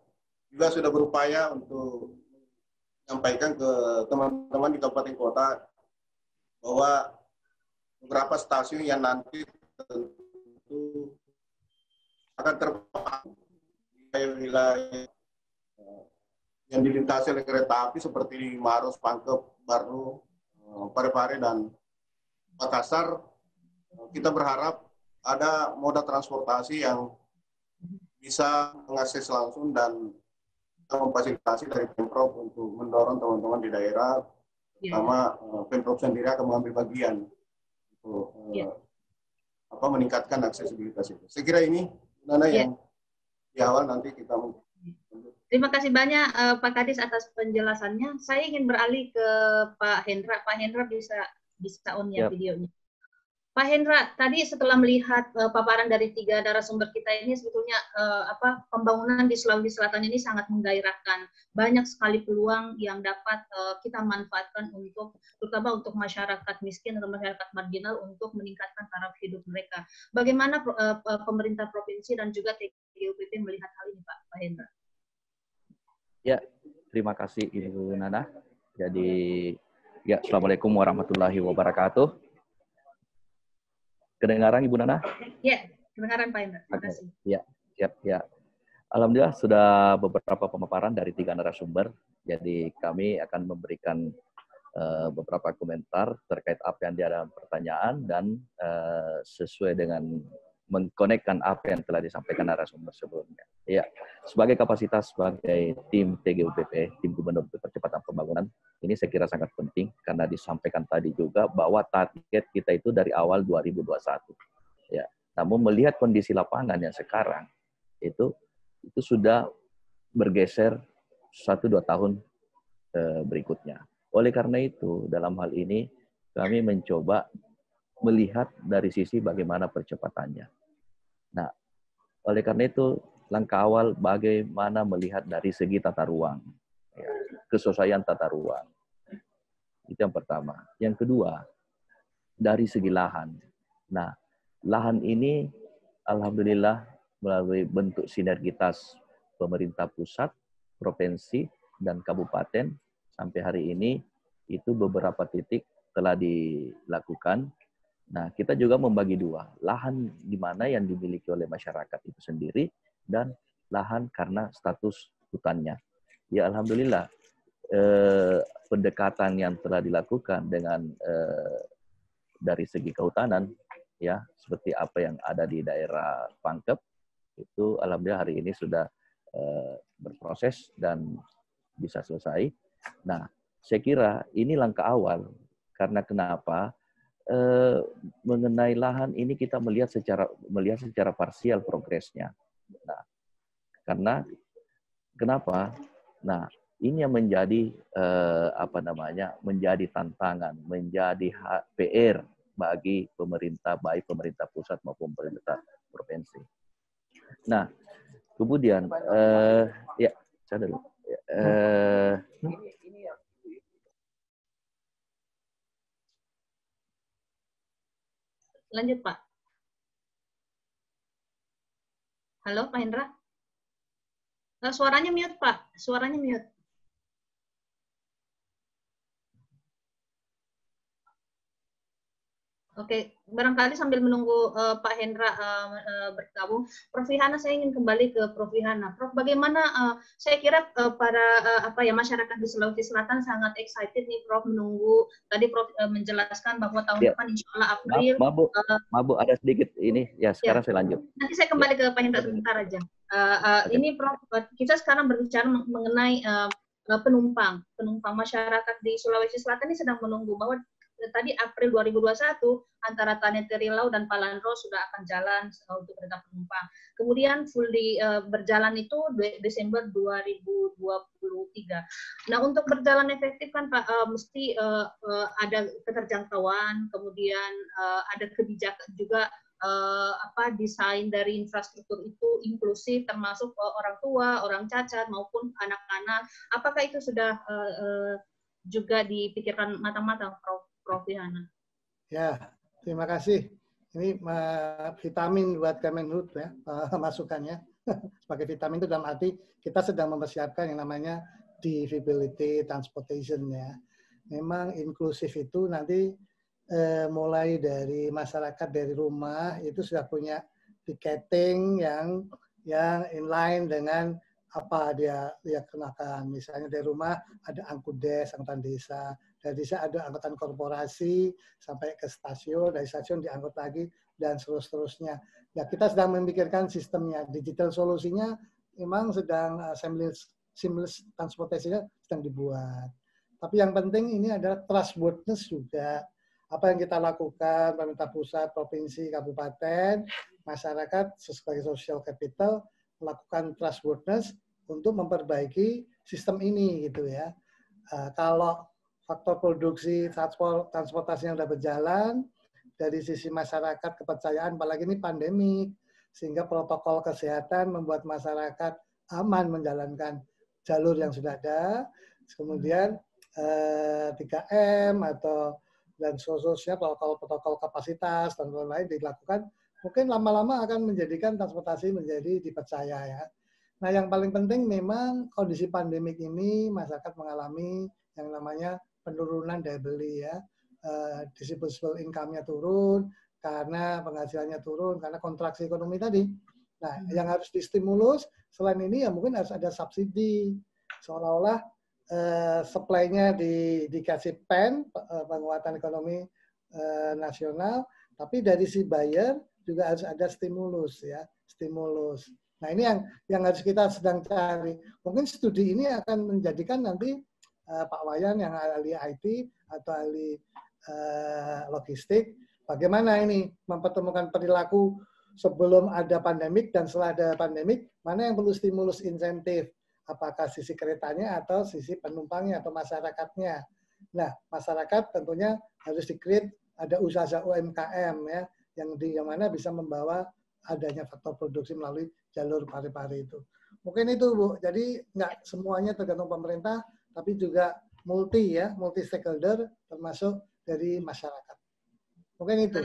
juga sudah berupaya untuk menyampaikan ke teman-teman di kabupaten kota bahwa beberapa stasiun yang nanti tentu akan terpapar di wilayah yang dilintasi oleh kereta api seperti di Maros, Pangkep, Barnu, Parepare, dan Makassar. Kita berharap ada moda transportasi yang bisa mengakses langsung dan memfasilitasi dari Pemprov untuk mendorong teman-teman di daerah, terutama Pemprov sendiri akan mengambil bagian untuk meningkatkan aksesibilitas itu. Saya kira ini Nana yang di awal nanti kita mungkin. Terima kasih banyak Pak Kadis atas penjelasannya. Saya ingin beralih ke Pak Hendra. Pak Hendra bisa on ya videonya. Pak Hendra, tadi setelah melihat paparan dari 3 narasumber kita ini, sebetulnya pembangunan di Sulawesi Selatan ini sangat menggairahkan. Banyak sekali peluang yang dapat kita manfaatkan untuk, terutama untuk masyarakat miskin atau masyarakat marginal, untuk meningkatkan taraf hidup mereka. Bagaimana pemerintah provinsi dan juga TGUPP melihat hal ini, Pak Hendra? Ya, terima kasih Ibu Nana. Jadi, ya, Assalamualaikum warahmatullahi wabarakatuh. Kedengaran Ibu Nana? Ya, kedengaran Pak Hendra. Terima kasih. Ya, siap, ya. Alhamdulillah sudah beberapa pemaparan dari 3 narasumber. Jadi kami akan memberikan beberapa komentar terkait apa yang dia dalam pertanyaan dan sesuai dengan mengkonekkan apa yang telah disampaikan narasumber sebelumnya. Ya, sebagai kapasitas sebagai tim TGUPP, tim Gubernur untuk Percepatan Pembangunan, ini saya kira sangat penting karena disampaikan tadi juga bahwa target kita itu dari awal 2021. Ya, namun melihat kondisi lapangan yang sekarang itu sudah bergeser 1-2 tahun berikutnya. Oleh karena itu, dalam hal ini kami mencoba melihat dari sisi bagaimana percepatannya. Nah, oleh karena itu, langkah awal bagaimana melihat dari segi tata ruang, ya, kesesuaian tata ruang. Itu yang pertama. Yang kedua, dari segi lahan. Nah, lahan ini alhamdulillah melalui bentuk sinergitas pemerintah pusat, provinsi, dan kabupaten, sampai hari ini itu beberapa titik telah dilakukan. Nah, kita juga membagi 2, lahan di mana yang dimiliki oleh masyarakat itu sendiri dan lahan karena status hutannya. Ya, alhamdulillah pendekatan yang telah dilakukan dengan dari segi kehutanan, ya, seperti apa yang ada di daerah Pangkep, itu alhamdulillah hari ini sudah berproses dan bisa selesai. Nah, saya kira ini langkah awal karena kenapa? Mengenai lahan ini kita melihat secara parsial progresnya. Nah, karena kenapa? Nah, ini yang menjadi menjadi tantangan, menjadi PR bagi pemerintah, baik pemerintah pusat maupun pemerintah provinsi. Nah, kemudian ya, saya dulu. Lanjut, Pak. Halo, Pak Hendra. Suaranya mute, Pak. Suaranya mute. Oke, barangkali sambil menunggu Pak Hendra bergabung, Prof. Vihana, saya ingin kembali ke Prof. Vihana. Prof, bagaimana? Saya kira para masyarakat di Sulawesi Selatan sangat excited nih, Prof, menunggu. Tadi Prof menjelaskan bahwa tahun depan Insya Allah April. Maaf, ada sedikit ini. Ya, sekarang saya lanjut. Nanti saya kembali ke Pak Hendra sebentar aja. Ini Prof, kita sekarang berbicara mengenai penumpang masyarakat di Sulawesi Selatan ini sedang menunggu bahwa tadi April 2021 antara Tanjung Lau dan Palanro sudah akan jalan untuk kereta penumpang. Kemudian berjalan itu Desember 2023. Nah, untuk berjalan efektif kan Pak mesti ada keterjangkauan, kemudian ada kebijakan juga desain dari infrastruktur itu inklusif termasuk orang tua, orang cacat maupun anak-anak. Apakah itu sudah juga dipikirkan matang-matang, Prof Vihana? Ya, terima kasih. Ini vitamin buat Kemenhub ya, masukannya. Sebagai vitamin itu dalam arti kita sedang mempersiapkan yang namanya disability transportation ya. Memang inklusif itu nanti mulai dari masyarakat dari rumah itu sudah punya tiketing yang inline dengan apa dia kenakan. Misalnya dari rumah ada angkudes, angkutan desa. Dari desa ada angkutan korporasi sampai ke stasiun, dari stasiun diangkut lagi dan seterusnya. Ya, kita sedang memikirkan sistemnya, digital solusinya memang sedang seamless transportasinya sedang dibuat. Tapi yang penting ini adalah trustworthiness juga. Apa yang kita lakukan, pemerintah pusat, provinsi, kabupaten, masyarakat sebagai social capital melakukan trustworthiness untuk memperbaiki sistem ini gitu ya. Kalau faktor produksi transportasinya sudah berjalan, dari sisi masyarakat kepercayaan, apalagi ini pandemi, sehingga protokol kesehatan membuat masyarakat aman menjalankan jalur yang sudah ada, kemudian 3M atau dan seterusnya protokol kapasitas dan lain-lain dilakukan, mungkin lama-lama akan menjadikan transportasi menjadi dipercaya ya. Nah, yang paling penting memang kondisi pandemik ini masyarakat mengalami yang namanya penurunan daya beli ya. Disposable income-nya turun karena penghasilannya turun karena kontraksi ekonomi tadi. Nah, yang harus distimulus selain ini ya mungkin harus ada subsidi. Seolah-olah supply-nya dikasih penguatan ekonomi nasional, tapi dari si buyer juga harus ada stimulus ya, stimulus. Nah, ini yang harus kita sedang cari. Mungkin studi ini akan menjadikan nanti Pak Wayan yang ahli IT atau ahli logistik, bagaimana ini mempertemukan perilaku sebelum ada pandemik dan setelah ada pandemik, mana yang perlu stimulus insentif, apakah sisi keretanya atau sisi penumpangnya atau masyarakatnya. Nah, masyarakat tentunya harus di-create ada usaha UMKM ya, yang mana bisa membawa adanya faktor produksi melalui jalur pari-pari itu. Mungkin itu Bu, jadi nggak semuanya tergantung pemerintah, tapi juga multi stakeholder termasuk dari masyarakat. Mungkin itu.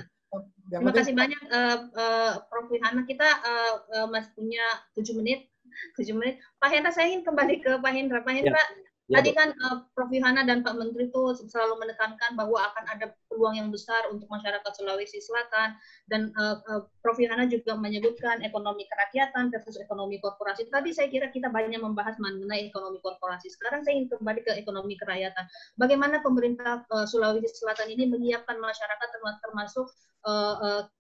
Terima kasih banyak Prof. Wihana. Kita masih punya 7 menit. Pak Hendra, saya ingin kembali ke Pak Hendra. Pak Hendra, tadi kan Prof. Wihana dan Pak Menteri itu selalu menekankan bahwa akan ada peluang yang besar untuk masyarakat Sulawesi Selatan, dan Prof. Wihana juga menyebutkan ekonomi kerakyatan versus ekonomi korporasi. Tadi saya kira kita banyak membahas mengenai ekonomi korporasi. Sekarang saya ingin kembali ke ekonomi kerakyatan. Bagaimana pemerintah Sulawesi Selatan ini menyiapkan masyarakat termasuk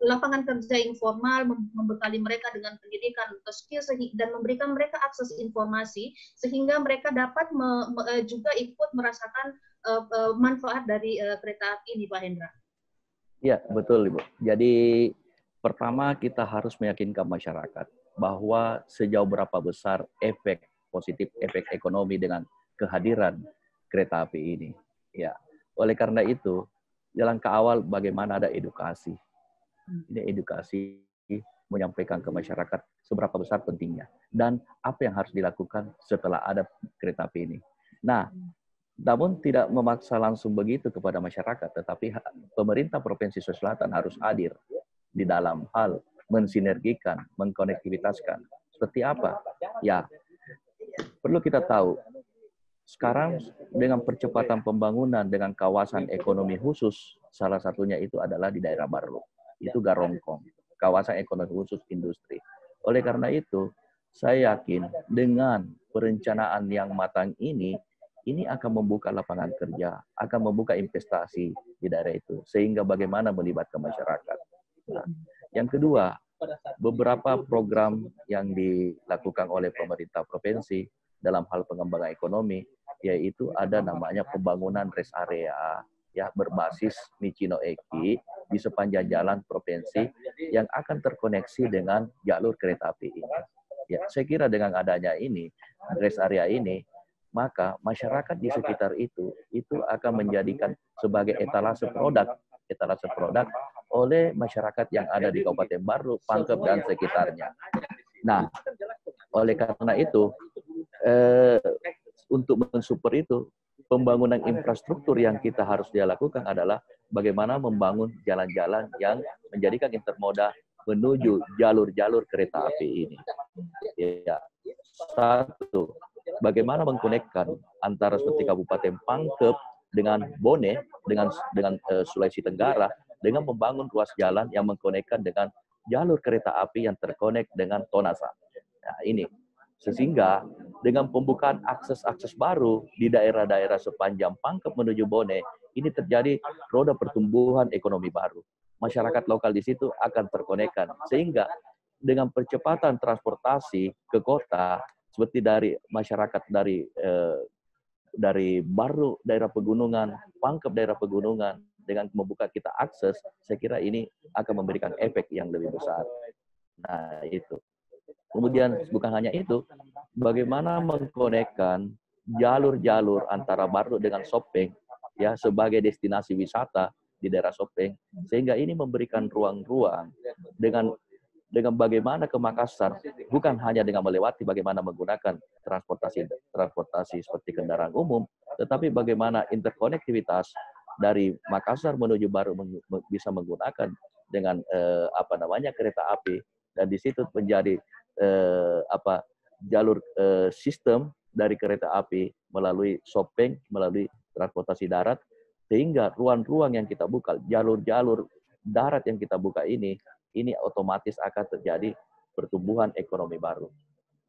lapangan kerja informal, membekali mereka dengan pendidikan atau skill dan memberikan mereka akses informasi sehingga mereka dapat juga ikut merasakan manfaat dari kereta api ini, Pak Hendra. Ya, betul Ibu. Jadi pertama kita harus meyakinkan masyarakat bahwa sejauh berapa besar efek positif, efek ekonomi dengan kehadiran kereta api ini. Ya, oleh karena itu langkah awal bagaimana ada edukasi. Ini edukasi menyampaikan ke masyarakat seberapa besar pentingnya dan apa yang harus dilakukan setelah ada kereta api ini. Nah, namun tidak memaksa langsung begitu kepada masyarakat, tetapi pemerintah Provinsi Sulawesi Selatan harus hadir di dalam hal mensinergikan, mengkonektivitaskan. Seperti apa? Ya, perlu kita tahu sekarang dengan percepatan pembangunan dengan kawasan ekonomi khusus, salah satunya itu adalah di daerah Barlo, itu Garongkong, kawasan ekonomi khusus industri. Oleh karena itu, saya yakin dengan perencanaan yang matang ini akan membuka lapangan kerja, akan membuka investasi di daerah itu, sehingga bagaimana melibatkan masyarakat. Nah, yang kedua, beberapa program yang dilakukan oleh pemerintah provinsi dalam hal pengembangan ekonomi, yaitu ada namanya pembangunan rest area ya berbasis Michino Eki di sepanjang jalan provinsi yang akan terkoneksi dengan jalur kereta api ini. Ya, saya kira dengan adanya ini rest area ini, maka masyarakat di sekitar itu akan menjadikan sebagai etalase produk oleh masyarakat yang ada di Kabupaten Barlo, Pangkep dan sekitarnya. Nah, oleh karena itu untuk mensupport itu, pembangunan infrastruktur yang kita harus lakukan adalah bagaimana membangun jalan-jalan yang menjadikan intermoda menuju jalur-jalur kereta api ini. Ya, satu, bagaimana mengkonekkan antara seperti Kabupaten Pangkep dengan Bone, dengan Sulawesi Tenggara, dengan membangun ruas jalan yang mengkonekkan dengan jalur kereta api yang terkonek dengan Tonasa. Nah, ini. Sehingga dengan pembukaan akses-akses baru di daerah-daerah sepanjang Pangkep menuju Bone, ini terjadi roda pertumbuhan ekonomi baru. Masyarakat lokal di situ akan terkonekkan. Sehingga dengan percepatan transportasi ke kota, seperti dari masyarakat dari Barlo, daerah pegunungan, Pangkep, daerah pegunungan, dengan membuka kita akses, saya kira ini akan memberikan efek yang lebih besar. Nah, itu. Kemudian bukan hanya itu, bagaimana mengkonekkan jalur-jalur antara Barlo dengan Sopeng ya sebagai destinasi wisata di daerah Sopeng, sehingga ini memberikan ruang-ruang dengan bagaimana ke Makassar, bukan hanya dengan melewati bagaimana menggunakan transportasi seperti kendaraan umum, tetapi bagaimana interkonektivitas dari Makassar menuju Barlo bisa menggunakan dengan kereta api, dan di situ menjadi jalur sistem dari kereta api melalui Sopeng, melalui transportasi darat, sehingga ruang-ruang yang kita buka, jalur-jalur darat yang kita buka ini otomatis akan terjadi pertumbuhan ekonomi baru.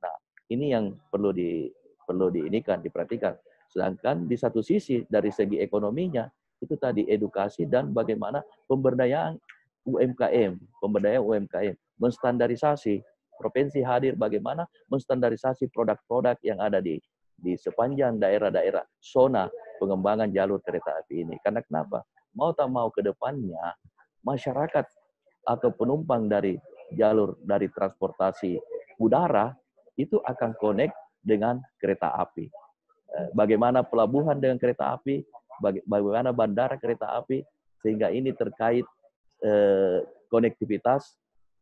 Nah, ini yang perlu diperhatikan. Sedangkan di satu sisi dari segi ekonominya itu tadi edukasi dan bagaimana pemberdayaan UMKM, menstandarisasi, provinsi hadir bagaimana menstandarisasi produk-produk yang ada di sepanjang daerah-daerah zona pengembangan jalur kereta api ini. Karena kenapa? Mau tak mau ke depannya masyarakat atau penumpang dari jalur dari transportasi udara itu akan connect dengan kereta api. Bagaimana pelabuhan dengan kereta api, bagaimana bandara kereta api, sehingga ini terkait konektivitas,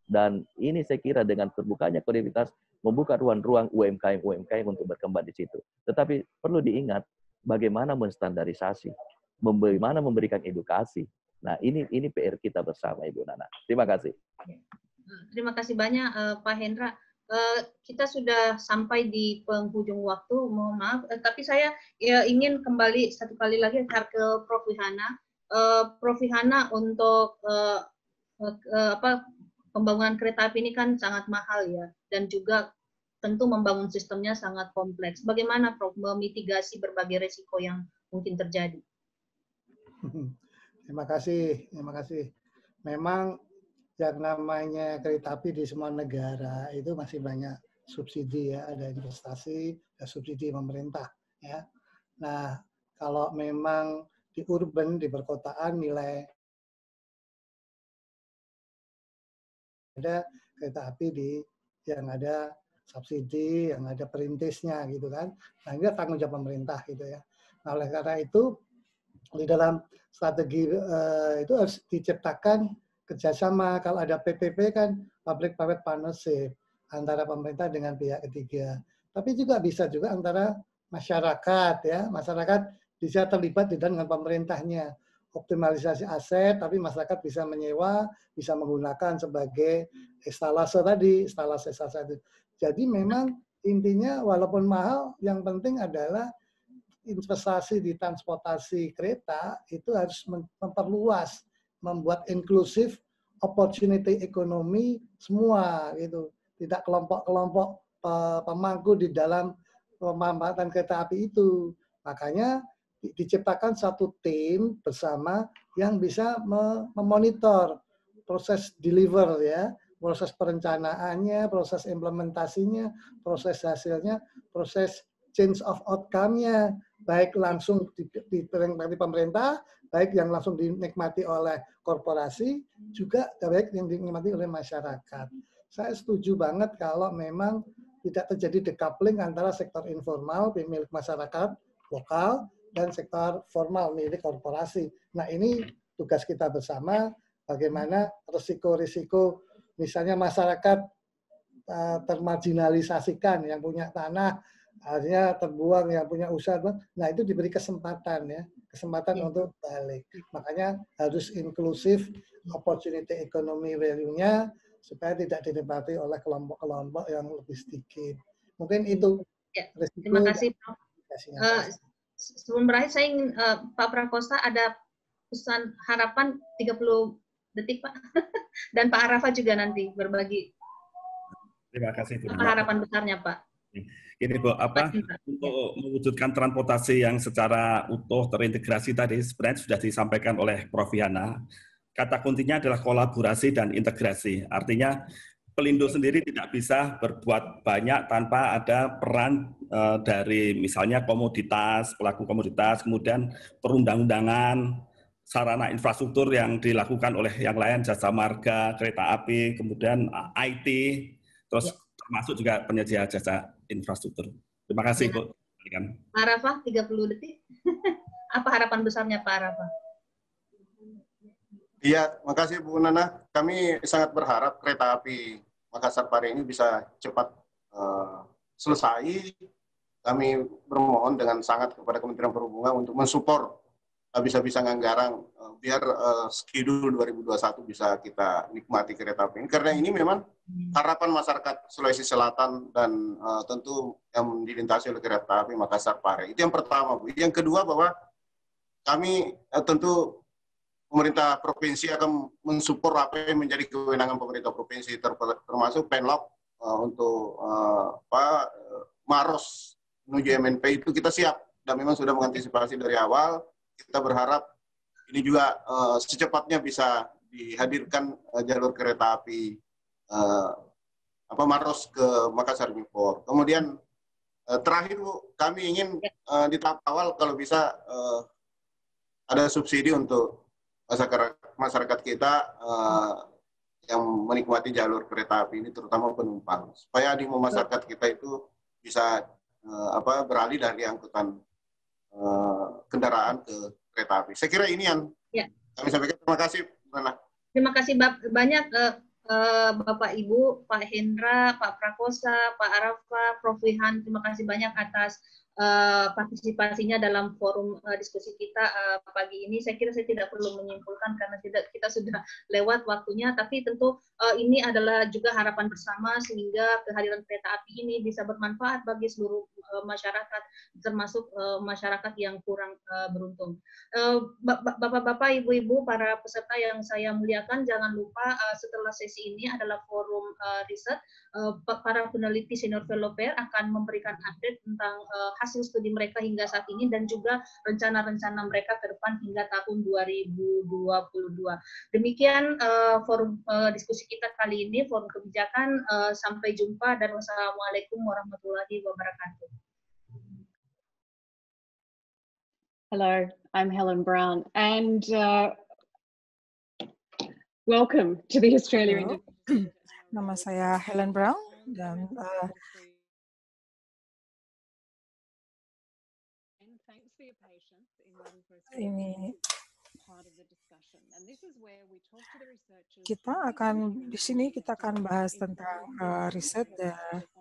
dan ini saya kira dengan terbukanya konektivitas membuka ruang-ruang UMKM untuk berkembang di situ. Tetapi perlu diingat bagaimana menstandarisasi, bagaimana memberikan edukasi. Nah, ini PR kita bersama, Ibu Nana. Terima kasih. Terima kasih banyak Pak Hendra. Kita sudah sampai di penghujung waktu, mohon maaf. Tapi saya ingin kembali satu kali lagi ke Prof. Wihana. Prof. Wihana, untuk pembangunan kereta api ini kan sangat mahal ya, dan juga tentu membangun sistemnya sangat kompleks. Bagaimana Prof memitigasi berbagai risiko yang mungkin terjadi? Terima kasih. Memang yang namanya kereta api di semua negara itu masih banyak subsidi ya, ada investasi, ada subsidi pemerintah ya. Nah, kalau memang di urban, di perkotaan nilai ada kereta api yang ada subsidi, yang ada perintisnya gitu kan. Nah, ini tanggung jawab pemerintah gitu ya. Nah, oleh karena itu di dalam strategi itu harus diciptakan kerjasama. Kalau ada PPP kan public-private partnership antara pemerintah dengan pihak ketiga. Tapi juga bisa juga antara masyarakat ya, masyarakat bisa terlibat dengan pemerintahnya. Optimalisasi aset, tapi masyarakat bisa menyewa, bisa menggunakan sebagai instalase tadi, instalasi. Jadi memang intinya walaupun mahal, yang penting adalah investasi di transportasi kereta itu harus memperluas, membuat inklusif opportunity ekonomi semua gitu. Tidak kelompok-kelompok pemangku di dalam pemanfaatan kereta api itu. Makanya diciptakan satu tim bersama yang bisa memonitor proses deliver ya, proses perencanaannya, proses implementasinya, proses hasilnya, proses change of outcome-nya, baik langsung dinikmati pemerintah, baik yang langsung dinikmati oleh korporasi, juga baik yang dinikmati oleh masyarakat. Saya setuju banget kalau memang tidak terjadi decoupling antara sektor informal milik masyarakat lokal dan sektor formal milik korporasi. Nah, ini tugas kita bersama, bagaimana risiko-risiko misalnya masyarakat termarginalisasikan, yang punya tanah akhirnya terbuang, yang punya usaha, nah itu diberi kesempatan ya, kesempatan untuk balik. Makanya harus inklusif opportunity economy value-nya supaya tidak dinikmati oleh kelompok-kelompok yang lebih sedikit. Mungkin itu. Ya, terima kasih, Prof. Sebelum berakhir, saya ingin Pak Prakosta ada pesan harapan 30 detik, Pak. Dan Pak Arafa juga nanti berbagi. Terima kasih, Bu. Apa harapan besarnya, Pak? Ini Bu, untuk mewujudkan transportasi yang secara utuh terintegrasi tadi sebenarnya sudah disampaikan oleh Prof. Wihana. Kata kuncinya adalah kolaborasi dan integrasi. Artinya Pelindo sendiri tidak bisa berbuat banyak tanpa ada peran dari misalnya komoditas, pelaku komoditas, kemudian perundang-undangan, sarana infrastruktur yang dilakukan oleh yang lain, jasa marga, kereta api, kemudian IT, terus termasuk juga penyedia jasa infrastruktur. Terima kasih, Bu. Pak Rafa, 30 detik. Apa harapan besarnya Pak Rafa? Iya, makasih Bu Nana. Kami sangat berharap kereta api Makassar Pare ini bisa cepat selesai. Kami bermohon dengan sangat kepada Kementerian Perhubungan untuk mensupport bisa anggaran biar schedule 2021 bisa kita nikmati kereta api ini. Karena ini memang harapan masyarakat Sulawesi Selatan dan tentu yang dilintasi oleh kereta api Makassar Pare. Itu yang pertama, Bu. Yang kedua bahwa kami tentu pemerintah provinsi akan mensupport apa yang menjadi kewenangan pemerintah provinsi termasuk penlok untuk Maros menuju MNP itu kita siap dan memang sudah mengantisipasi dari awal. Kita berharap ini juga secepatnya bisa dihadirkan jalur kereta api Maros ke Makassar Newport. Kemudian terakhir Bu, kami ingin di tahap awal kalau bisa ada subsidi untuk masyarakat kita yang menikmati jalur kereta api ini, terutama penumpang, supaya animo masyarakat kita itu bisa beralih dari angkutan kendaraan ke kereta api. Saya kira ini yang kami sampaikan. Terima kasih, Nana. Terima kasih banyak Bapak Ibu, Pak Hendra, Pak Prakosa, Pak Arafa, Prof. Wihan. Terima kasih banyak atas partisipasinya dalam forum diskusi kita pagi ini. Saya kira saya tidak perlu menyimpulkan karena kita sudah lewat waktunya, tapi tentu ini adalah juga harapan bersama sehingga kehadiran kereta api ini bisa bermanfaat bagi seluruh masyarakat, termasuk masyarakat yang kurang beruntung. Bapak-bapak, ibu-ibu, para peserta yang saya muliakan, jangan lupa setelah sesi ini adalah forum riset. Para peneliti senior fellow pair akan memberikan update tentang hasil studi mereka hingga saat ini dan juga rencana-rencana mereka ke depan hingga tahun 2022. Demikian forum diskusi kita kali ini, forum kebijakan. Sampai jumpa dan wassalamualaikum warahmatullahi wabarakatuh. Hello, I'm Helen Brown, and welcome to the Australia. Nama saya Helen Brown dan ini kita akan di sini kita akan bahas tentang riset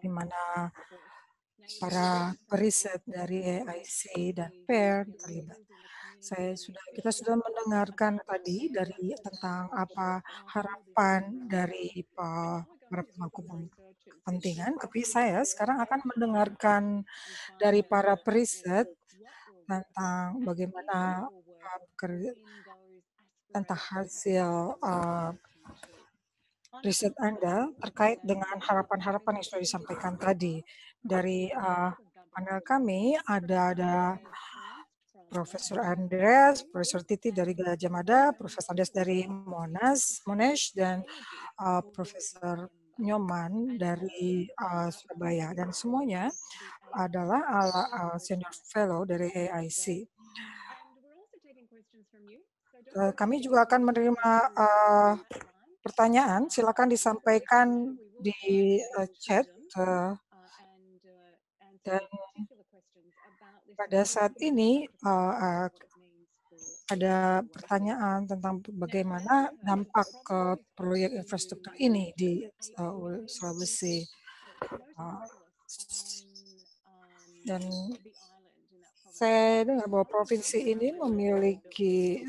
di mana para periset dari AIC dan PAIR terlibat. Kita sudah mendengarkan tadi tentang apa harapan dari para pemangku kepentingan, tapi saya sekarang akan mendengarkan dari para periset tentang bagaimana tentang hasil riset Anda terkait dengan harapan-harapan yang sudah disampaikan tadi. Dari panel kami ada Profesor Andreas, Profesor Titi dari Gajah Mada, Profesor Andreas dari Monash, dan Profesor Nyoman dari Surabaya. Dan semuanya adalah senior fellow dari AIC. Kami juga akan menerima pertanyaan. Silakan disampaikan di chat. Dan pada saat ini ada pertanyaan tentang bagaimana dampak ke proyek infrastruktur ini di Sulawesi. Dan saya dengar bahwa provinsi ini memiliki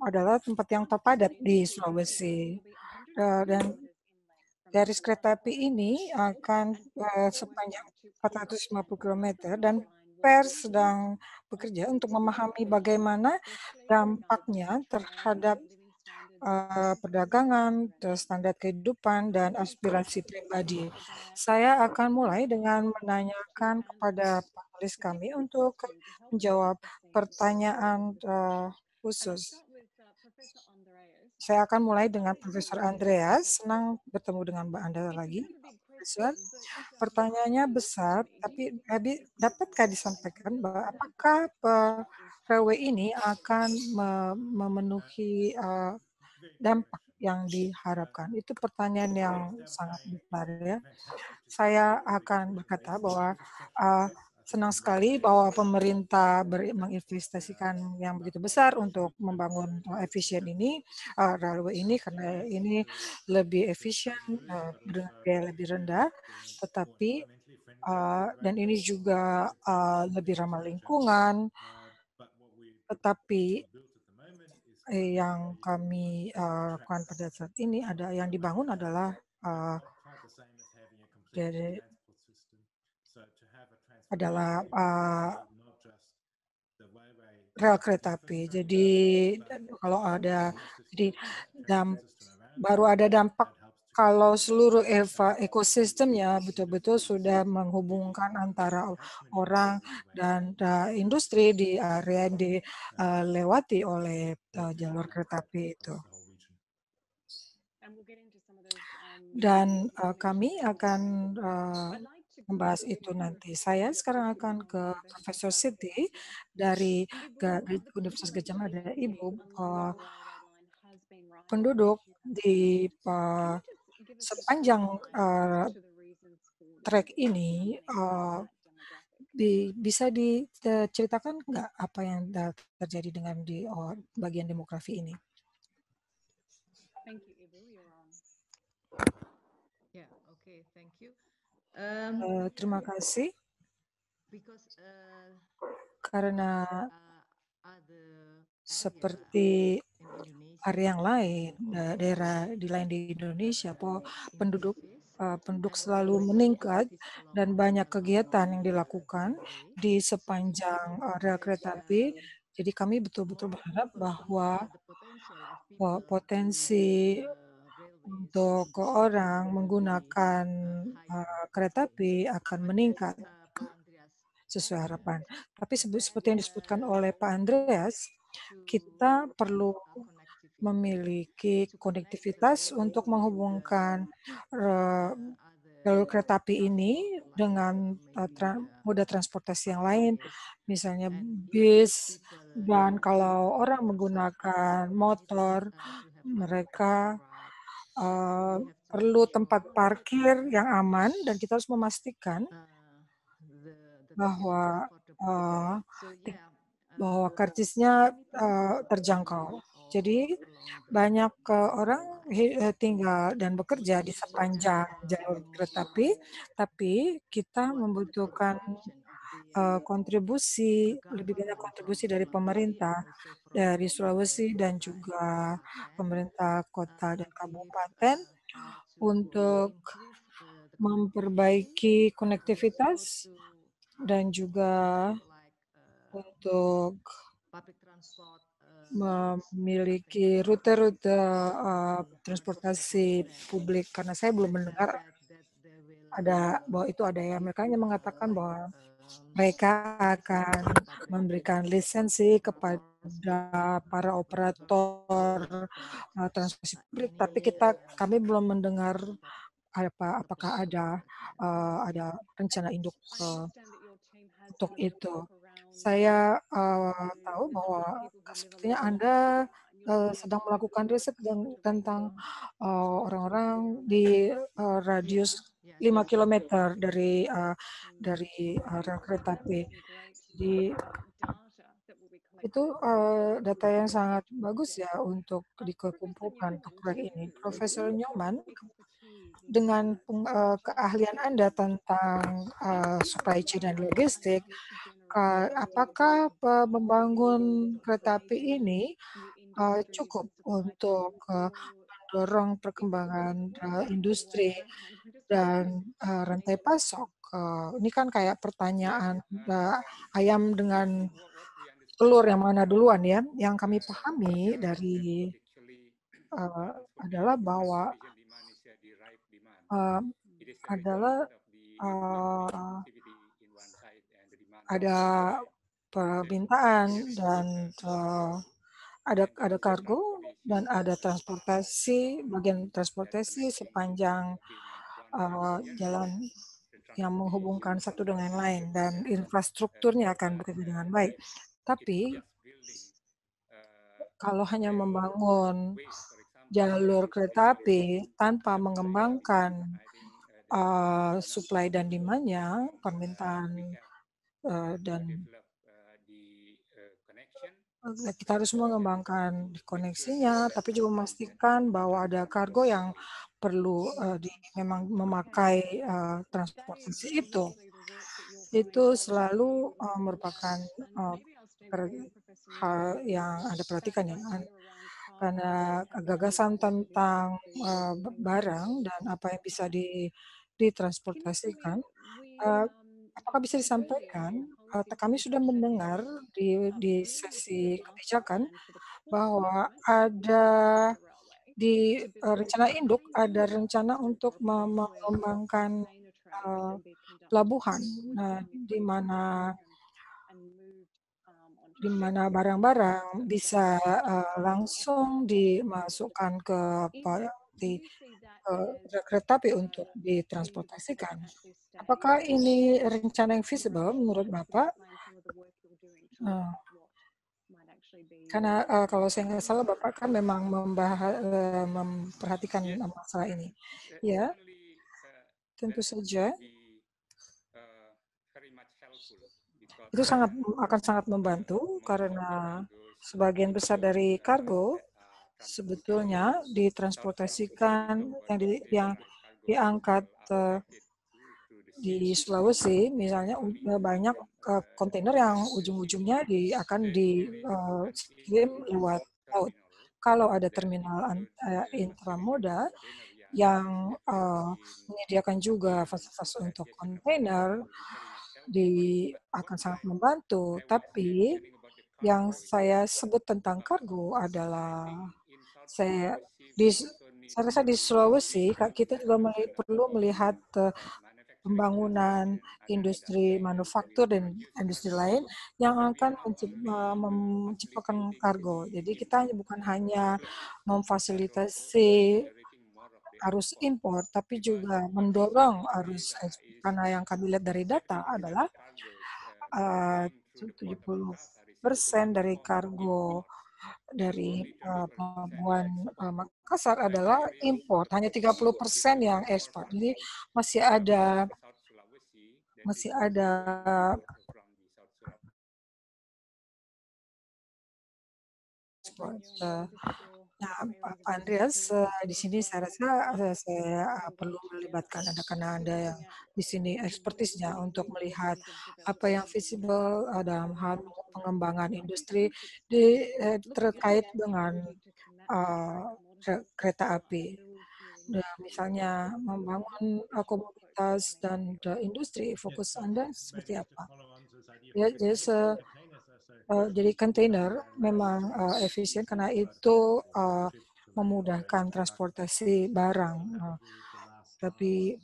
adalah tempat yang terpadat di Sulawesi. Dan garis kereta api ini akan sepanjang 450 km dan PAIR sedang bekerja untuk memahami bagaimana dampaknya terhadap perdagangan, standar kehidupan, dan aspirasi pribadi. Saya akan mulai dengan menanyakan kepada panelis kami untuk menjawab pertanyaan khusus. Saya akan mulai dengan Profesor Andreas. Senang bertemu dengan Mbak Anda lagi, Profesor. Pertanyaannya besar, tapi dapatkah disampaikan bahwa apakah railway ini akan memenuhi dampak yang diharapkan? Itu pertanyaan yang sangat besar ya. Saya akan berkata bahwa senang sekali bahwa pemerintah menginvestasikan yang begitu besar untuk membangun efisien ini, railway ini, karena ini lebih efisien, biaya lebih rendah, tetapi dan ini juga lebih ramah lingkungan, tetapi yang kami lakukan pada saat ini yang dibangun adalah rel kereta api. Jadi kalau ada baru ada dampak kalau seluruh ekosistemnya betul-betul sudah menghubungkan antara orang dan industri di area yang dilewati oleh jalur kereta api itu. Dan kami akan membahas itu nanti. Saya sekarang akan ke Profesor Siti dari Universitas Gadjah Mada. Ibu, penduduk di sepanjang trek ini bisa diceritakan nggak apa yang terjadi dengan di bagian demografi ini? Terima kasih. Karena seperti area yang lain, daerah lain di Indonesia, penduduk selalu meningkat dan banyak kegiatan yang dilakukan di sepanjang rel kereta api. Jadi kami betul-betul berharap bahwa potensi untuk orang menggunakan kereta api akan meningkat sesuai harapan. Tapi seperti yang disebutkan oleh Pak Andreas, kita perlu memiliki konektivitas untuk menghubungkan jalur kereta api ini dengan moda transportasi yang lain, misalnya bis, dan kalau orang menggunakan motor, mereka perlu tempat parkir yang aman, dan kita harus memastikan bahwa karcisnya terjangkau. Jadi banyak orang tinggal dan bekerja di sepanjang jalur kereta api, tapi kita membutuhkan lebih banyak kontribusi dari pemerintah, dari Sulawesi dan juga pemerintah kota dan kabupaten untuk memperbaiki konektivitas dan juga untuk memiliki rute-rute transportasi publik, karena saya belum mendengar bahwa itu ada ya. Mereka hanya mengatakan bahwa mereka akan memberikan lisensi kepada para operator transportasi publik, tapi kami belum mendengar apakah ada rencana induk untuk itu. Saya tahu bahwa sepertinya Anda sedang melakukan riset tentang orang-orang di radius 5 km dari rel kereta api. Jadi itu data yang sangat bagus ya untuk dikumpulkan untuk proyek ini. Profesor Nyoman, dengan keahlian Anda tentang supply chain dan logistik, apakah membangun kereta api ini cukup untuk mendorong perkembangan industri dan rantai pasok? Ini kan kayak pertanyaan ayam dengan telur yang mana duluan ya. Yang kami pahami dari adalah bahwa ada permintaan dan ada kargo dan ada bagian transportasi sepanjang jalan yang menghubungkan satu dengan lain, dan infrastrukturnya akan bekerja dengan baik. Tapi kalau hanya membangun jalur kereta api tanpa mengembangkan supply dan demand-nya, permintaan dan kita harus mengembangkan koneksinya, tapi juga memastikan bahwa ada kargo yang perlu memang memakai transportasi itu. Itu selalu merupakan hal yang Anda perhatikan ya, karena gagasan tentang barang dan apa yang bisa ditransportasikan, apakah bisa disampaikan? Kami sudah mendengar di sesi kebijakan bahwa ada di rencana induk ada rencana untuk mengembangkan pelabuhan, di mana barang-barang bisa langsung dimasukkan ke kereta api untuk ditransportasikan. Apakah ini rencana yang feasible menurut Bapak? Karena kalau saya nggak salah Bapak kan memang memperhatikan masalah ini. Ya, tentu saja. Itu akan sangat membantu karena sebagian besar dari kargo sebetulnya ditransportasikan yang diangkat di Sulawesi, misalnya banyak kontainer yang ujung-ujungnya akan dikirim lewat laut. Kalau ada terminal intramoda yang menyediakan juga fasilitas untuk kontainer, akan sangat membantu. Tapi yang saya sebut tentang kargo adalah saya rasa di Sulawesi kita juga perlu melihat pembangunan industri manufaktur dan industri lain yang akan menciptakan kargo. Jadi kita bukan hanya memfasilitasi arus impor, tapi juga mendorong arus ekspor. Karena yang kami lihat dari data adalah 70% dari kargo dari pelabuhan Makassar adalah impor, hanya 30% yang ekspor. Jadi masih ada Nah, Pak Andreas, di sini saya rasa saya perlu melibatkan Anda karena Anda yang di sini ekspertisnya untuk melihat apa yang visible dalam hal pengembangan industri terkait dengan kereta api. Misalnya membangun komunitas dan industri, fokus Anda seperti apa? Ya, jadi kontainer memang efisien karena itu memudahkan transportasi barang. Tapi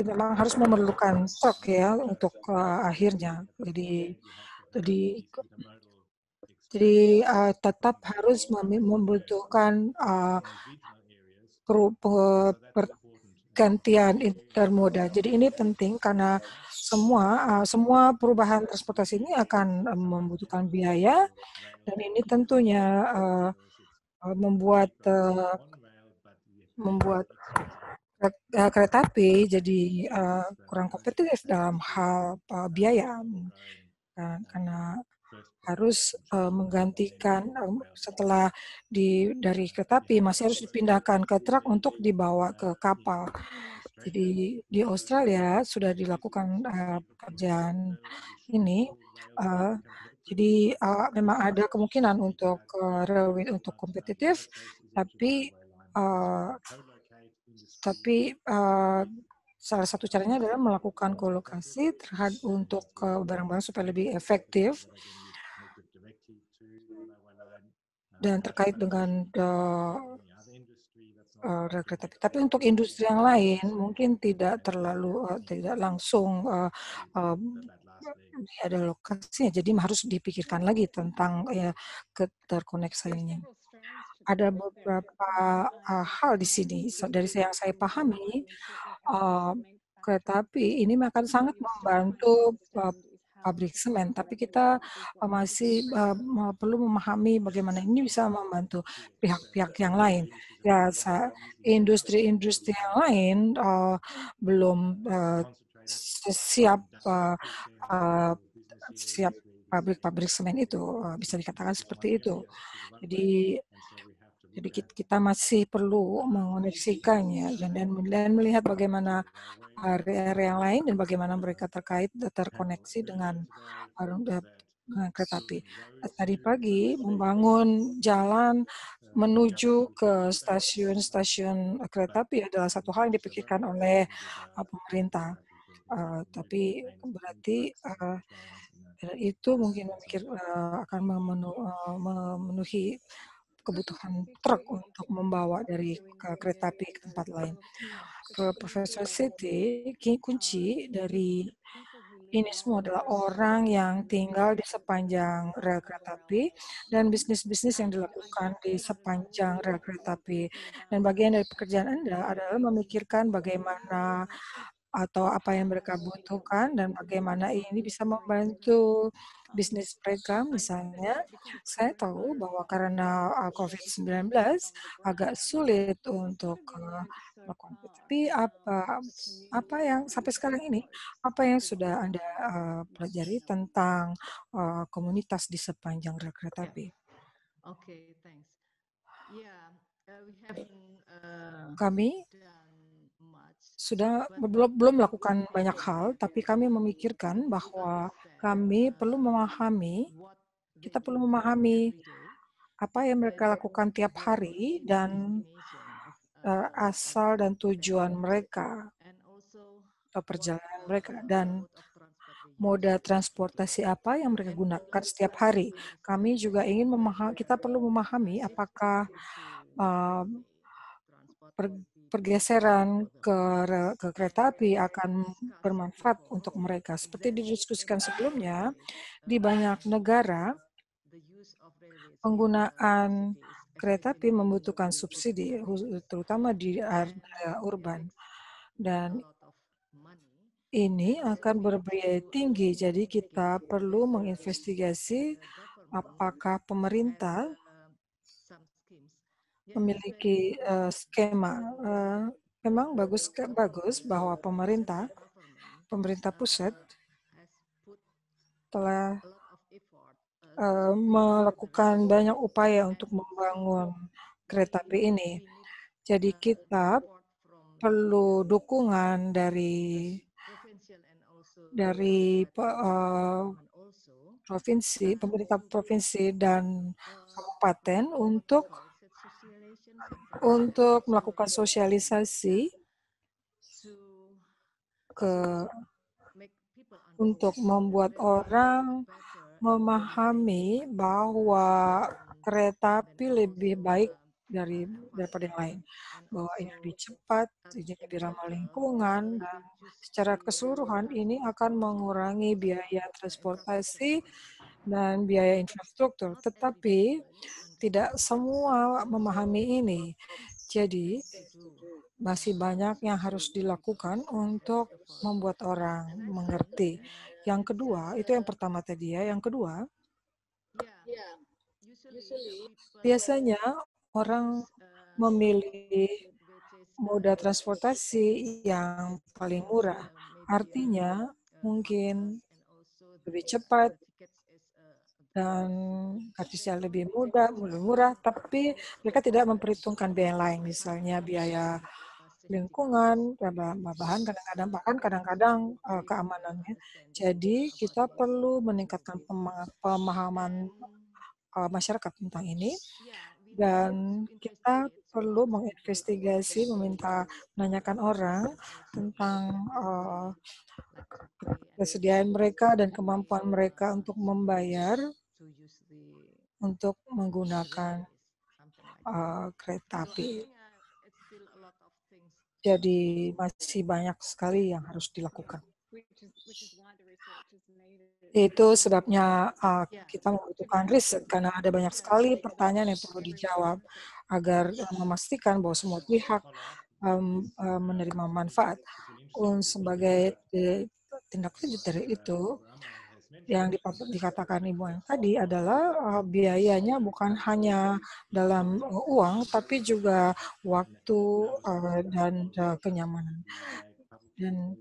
memang harus memerlukan truk ya untuk akhirnya. Jadi tetap harus membutuhkan pergantian intermoda. Jadi ini penting karena semua perubahan transportasi ini akan membutuhkan biaya dan ini tentunya membuat kereta api jadi kurang kompetitif dalam hal biaya karena harus menggantikan setelah dari kereta api masih harus dipindahkan ke truk untuk dibawa ke kapal. Jadi di Australia sudah dilakukan pekerjaan ini. Jadi memang ada kemungkinan untuk railway untuk kompetitif, tapi salah satu caranya adalah melakukan kolokasi untuk barang-barang supaya lebih efektif. Dan terkait dengan kereta api. Tapi untuk industri yang lain mungkin tidak langsung ada lokasinya. Jadi harus dipikirkan lagi tentang keterkoneksiannya. Ada beberapa hal di sini dari yang saya pahami. Kereta api ini akan sangat membantu pabrik semen, tapi kita masih perlu memahami bagaimana ini bisa membantu pihak-pihak yang lain. Ya, industri-industri yang lain belum siap pabrik semen itu, bisa dikatakan seperti itu. Jadi kita masih perlu mengoneksikannya dan melihat bagaimana area yang lain dan bagaimana mereka terkoneksi dengan kereta api. Tadi pagi membangun jalan menuju ke stasiun-stasiun kereta api adalah satu hal yang dipikirkan oleh pemerintah. Tapi berarti itu mungkin akan memenuhi kebutuhan truk untuk membawa dari kereta api ke tempat lain. Profesor Siti, kunci dari ini semua adalah orang yang tinggal di sepanjang rel kereta api dan bisnis-bisnis yang dilakukan di sepanjang rel kereta api. Dan bagian dari pekerjaan Anda adalah memikirkan bagaimana atau apa yang mereka butuhkan dan bagaimana ini bisa membantu bisnis mereka. Misalnya, saya tahu bahwa karena COVID-19 agak sulit untuk melakukan. Tapi apa yang sampai sekarang ini, apa yang sudah Anda pelajari tentang komunitas di sepanjang rel kereta api? Okay, thanks. Yeah, we haven't Kami done much. sudah belum melakukan banyak hal, tapi kami memikirkan bahwa kami perlu memahami, kita perlu memahami apa yang mereka lakukan tiap hari dan asal dan tujuan mereka atau perjalanan mereka dan moda transportasi apa yang mereka gunakan setiap hari. Kami juga ingin kita perlu memahami apakah pergeseran ke kereta api akan bermanfaat untuk mereka. Seperti didiskusikan sebelumnya, di banyak negara, penggunaan kereta api membutuhkan subsidi, terutama di area urban. Dan ini akan berbiaya tinggi, jadi kita perlu menginvestigasi apakah pemerintah memiliki skema. Memang bagus bahwa pemerintah pusat telah melakukan banyak upaya untuk membangun kereta api ini. Jadi kita perlu dukungan dari provinsi, pemerintah provinsi dan kabupaten untuk melakukan sosialisasi untuk membuat orang memahami bahwa kereta api lebih baik daripada yang lain, bahwa ini lebih cepat, ini lebih ramah lingkungan, dan secara keseluruhan ini akan mengurangi biaya transportasi dan biaya infrastruktur. Tetapi tidak semua memahami ini. Jadi masih banyak yang harus dilakukan untuk membuat orang mengerti. Yang kedua, itu yang pertama tadi ya. Yang kedua, biasanya orang memilih moda transportasi yang paling murah. Artinya mungkin lebih cepat dan artinya lebih murah, tapi mereka tidak memperhitungkan biaya lain, misalnya biaya lingkungan, bahan kadang-kadang keamanannya. Jadi kita perlu meningkatkan pemahaman masyarakat tentang ini, dan kita perlu menginvestigasi, menanyakan orang tentang kesediaan mereka dan kemampuan mereka untuk membayar untuk menggunakan kereta api. Jadi masih banyak sekali yang harus dilakukan. Itu sebabnya kita membutuhkan riset, karena ada banyak sekali pertanyaan yang perlu dijawab agar memastikan bahwa semua pihak menerima manfaat. Sebagai tindak lanjut dari itu, yang dikatakan Ibu yang tadi adalah biayanya bukan hanya dalam uang, tapi juga waktu dan kenyamanan. Dan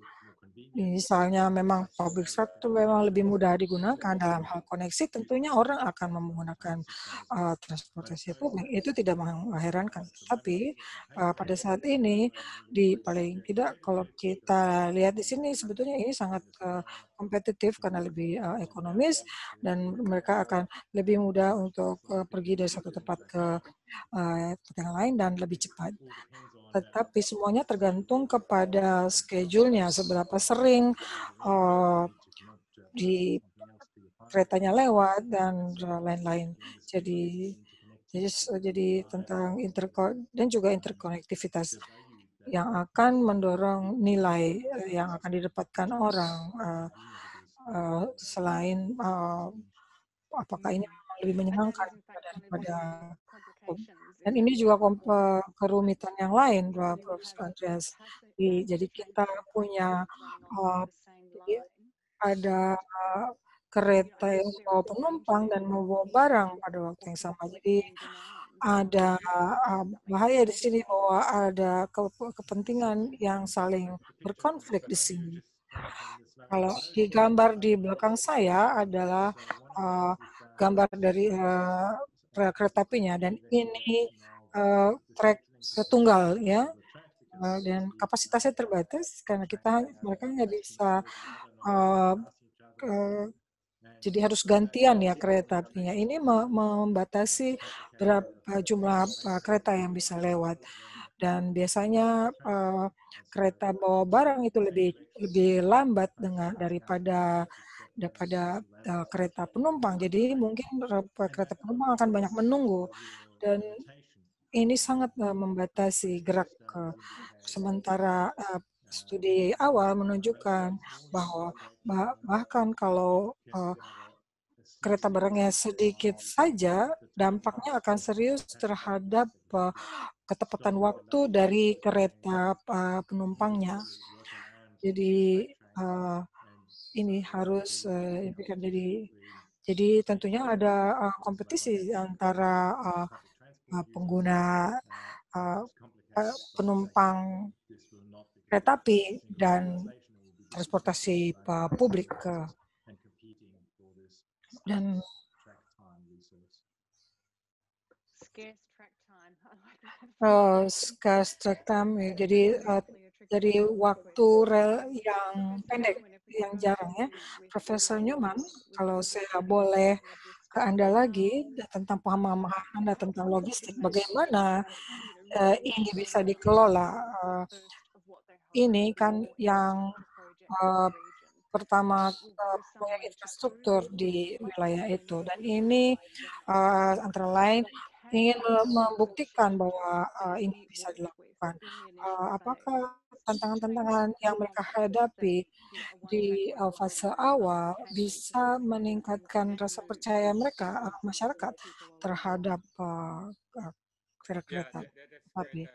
misalnya memang public sector memang lebih mudah digunakan dalam hal koneksi, tentunya orang akan menggunakan transportasi publik. Itu tidak mengherankan. Tapi pada saat ini, paling tidak kalau kita lihat di sini, sebetulnya ini sangat kompetitif karena lebih ekonomis dan mereka akan lebih mudah untuk pergi dari satu tempat ke tempat yang lain dan lebih cepat. Tetapi semuanya tergantung kepada schedule-nya, seberapa sering di keretanya lewat dan lain-lain. Jadi tentang dan juga interkonektivitas yang akan mendorong nilai yang akan didapatkan orang selain apakah ini memang lebih menyenangkan daripada dan ini juga kerumitan yang lain, Prof. Andreas. Jadi kita punya ada kereta yang membawa penumpang dan membawa barang pada waktu yang sama. Jadi ada bahaya di sini bahwa ada kepentingan yang saling berkonflik di sini. Kalau di gambar di belakang saya adalah gambar dari kereta apinya dan ini trek tunggal ya, dan kapasitasnya terbatas karena mereka nggak bisa jadi harus gantian ya kereta apinya. Ini membatasi berapa jumlah kereta yang bisa lewat. Dan biasanya kereta bawa barang itu lebih lambat daripada kereta penumpang. Jadi mungkin kereta penumpang akan banyak menunggu dan ini sangat membatasi gerak. Sementara studi awal menunjukkan bahwa bahkan kalau kereta barangnya sedikit saja, dampaknya akan serius terhadap ketepatan waktu dari kereta penumpangnya. Jadi ini harus jadi tentunya ada kompetisi antara pengguna penumpang kereta api dan transportasi publik dan scarce track time, jadi waktu rel yang pendek, yang jarang ya. Profesor Newman, kalau saya boleh ke Anda lagi tentang pemahaman Anda tentang logistik, bagaimana ini bisa dikelola. Ini kan yang pertama proyek infrastruktur di wilayah itu, dan ini antara lain ingin membuktikan bahwa ini bisa dilakukan. Apakah tantangan-tantangan yang mereka hadapi di fase awal bisa meningkatkan rasa percaya mereka masyarakat terhadap kereta api?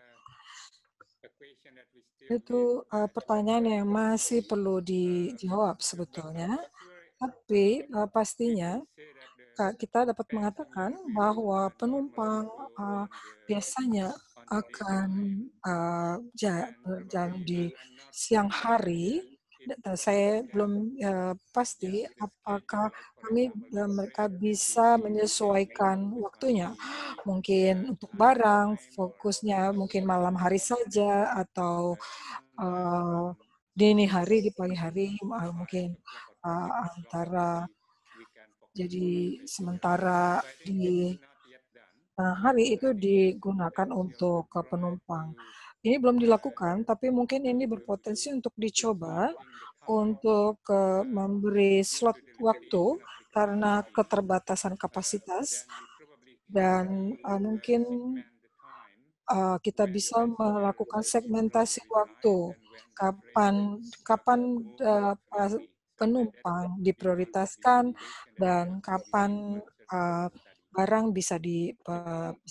Itu pertanyaan yang masih perlu dijawab sebetulnya, tapi pastinya kita dapat mengatakan bahwa penumpang biasanya akan berjalan di siang hari. Saya belum pasti apakah mereka bisa menyesuaikan waktunya. Mungkin untuk barang, fokusnya mungkin malam hari saja atau dini hari, di pagi hari, mungkin antara. Jadi sementara di hari itu digunakan untuk penumpang. Ini belum dilakukan, tapi mungkin ini berpotensi untuk dicoba untuk memberi slot waktu karena keterbatasan kapasitas dan mungkin kita bisa melakukan segmentasi waktu. Kapan penumpang diprioritaskan dan kapan barang bisa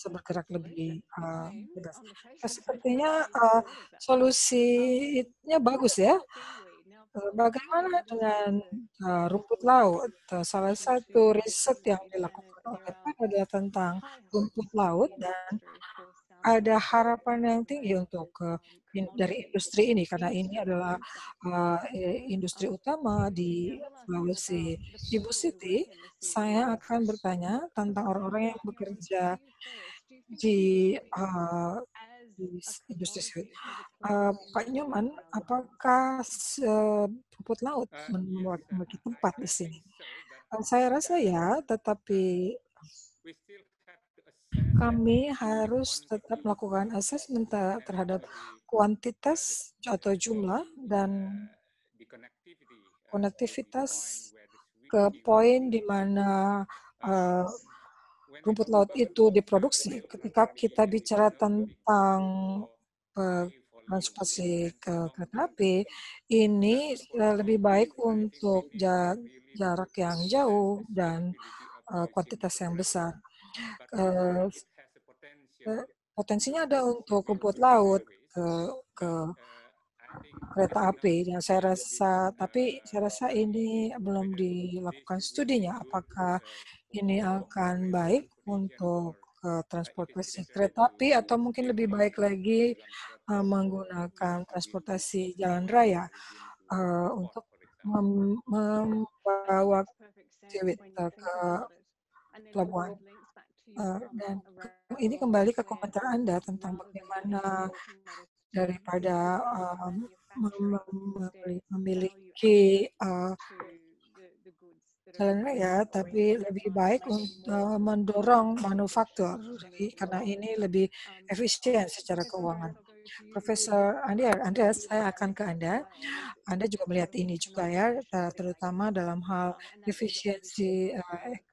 bergerak lebih bebas. Sepertinya solusinya bagus ya. Bagaimana dengan rumput laut? Salah satu riset yang dilakukan oleh PEN adalah tentang rumput laut dan ada harapan yang tinggi untuk dari industri ini karena ini adalah industri utama di Sulawesi. Ibu Siti, saya akan bertanya tentang orang-orang yang bekerja di industri sawit. Pak Nyoman, apakah rumput laut memiliki tempat di sini? Saya rasa ya, tetapi kami harus tetap melakukan asesmen terhadap kuantitas atau jumlah dan konektivitas ke poin di mana rumput laut itu diproduksi. Ketika kita bicara tentang transportasi ke kereta api, ini lebih baik untuk jarak yang jauh dan kuantitas yang besar. Potensinya ada untuk rumput laut ke kereta api yang saya rasa ini belum dilakukan studinya apakah ini akan baik untuk transportasi kereta api atau mungkin lebih baik lagi menggunakan transportasi jalan raya untuk membawa sawit ke pelabuhan. Dan ini kembali ke komentar Anda tentang bagaimana daripada memiliki jalan raya, tapi lebih baik untuk mendorong manufaktur, karena ini lebih efisien secara keuangan. Profesor Andreas, saya akan ke Anda. Anda juga melihat ini juga ya, terutama dalam hal efisiensi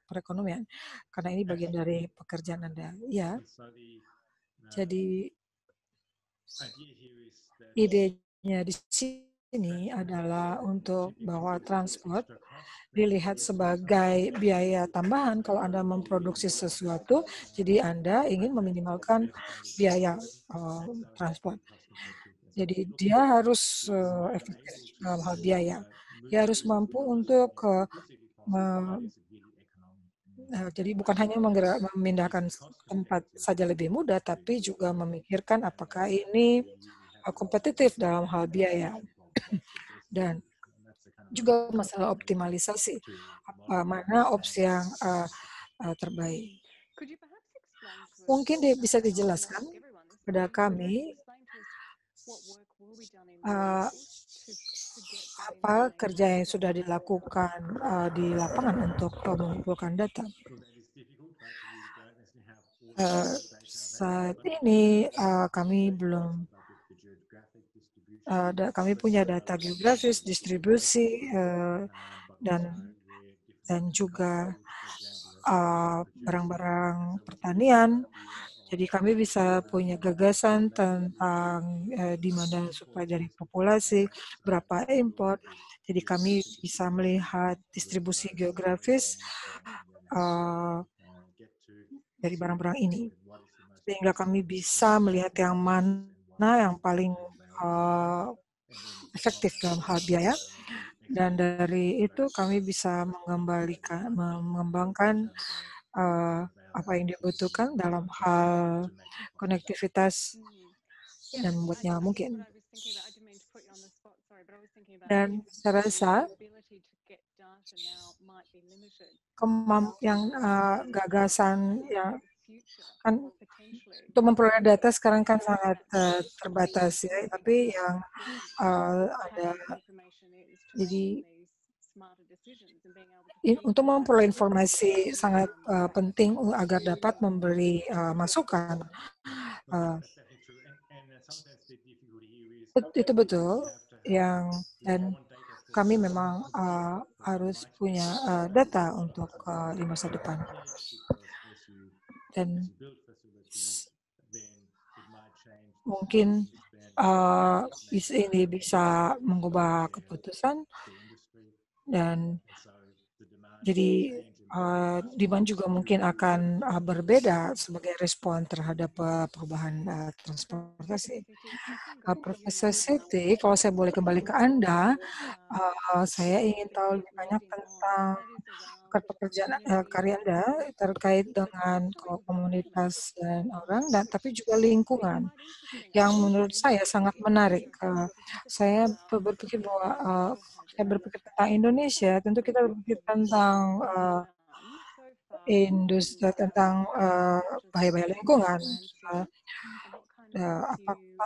perekonomian, karena ini bagian dari pekerjaan Anda. Ya, jadi idenya di sini adalah untuk bahwa transport dilihat sebagai biaya tambahan kalau Anda memproduksi sesuatu, jadi Anda ingin meminimalkan biaya transport. Jadi dia harus efektif dalam hal biaya. Dia harus mampu untuk jadi bukan hanya memindahkan tempat saja lebih mudah, tapi juga memikirkan apakah ini kompetitif dalam hal biaya. Dan juga masalah optimalisasi, mana opsi yang terbaik. Mungkin bisa dijelaskan kepada kami apa kerja yang sudah dilakukan di lapangan untuk mengumpulkan data. Saat ini kami belum kami punya data geografis, distribusi, dan juga barang-barang pertanian. Jadi kami bisa punya gagasan tentang di mana suplai dari populasi, berapa impor. Jadi kami bisa melihat distribusi geografis dari barang-barang ini. Sehingga kami bisa melihat yang mana yang paling efektif dalam hal biaya. Dan dari itu kami bisa mengembangkan apa yang dibutuhkan dalam hal konektivitas dan membuatnya mungkin. Dan saya rasa gagasan yang kan untuk memperoleh data sekarang kan sangat terbatas ya, tapi yang ada jadi untuk memperoleh informasi sangat penting agar dapat memberi masukan. Itu betul, dan kami memang harus punya data untuk di masa depan. Dan mungkin ini bisa mengubah keputusan dan jadi demand juga mungkin akan berbeda sebagai respon terhadap perubahan transportasi. Profesor Siti, kalau saya boleh kembali ke Anda, saya ingin tahu lebih banyak tentang pekerjaan karya Anda terkait dengan komunitas dan orang, dan tapi juga lingkungan yang menurut saya sangat menarik. Saya berpikir bahwa saya berpikir tentang Indonesia, tentu kita berpikir tentang industri, tentang bahaya-bahaya lingkungan.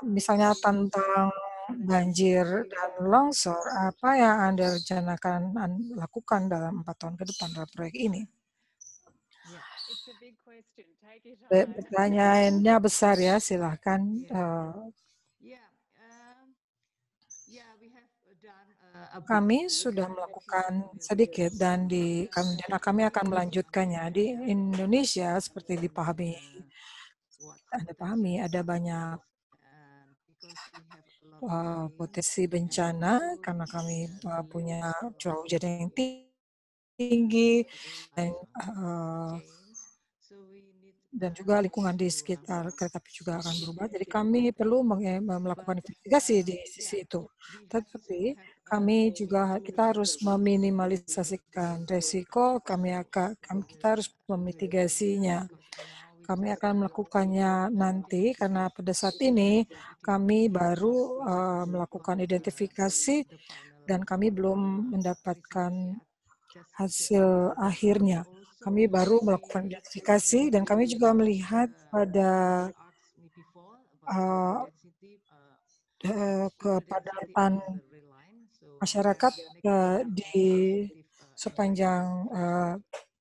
Misalnya tentang banjir dan longsor, apa yang Anda rencanakan lakukan dalam 4 tahun ke depan dalam proyek ini? Pertanyaannya besar ya, silahkan. Kami sudah melakukan sedikit dan kami akan melanjutkannya. Di Indonesia seperti Anda pahami ada banyak potensi bencana karena kami punya curah hujan yang tinggi dan juga lingkungan di sekitar kereta api juga akan berubah. Jadi kami perlu melakukan investigasi di sisi itu. Tetapi kita harus meminimalisasikan resiko. Kita harus memitigasinya. Kami akan melakukannya nanti karena pada saat ini kami baru melakukan identifikasi dan kami belum mendapatkan hasil akhirnya. Kami baru melakukan identifikasi dan kami juga melihat pada kepadatan masyarakat di sepanjang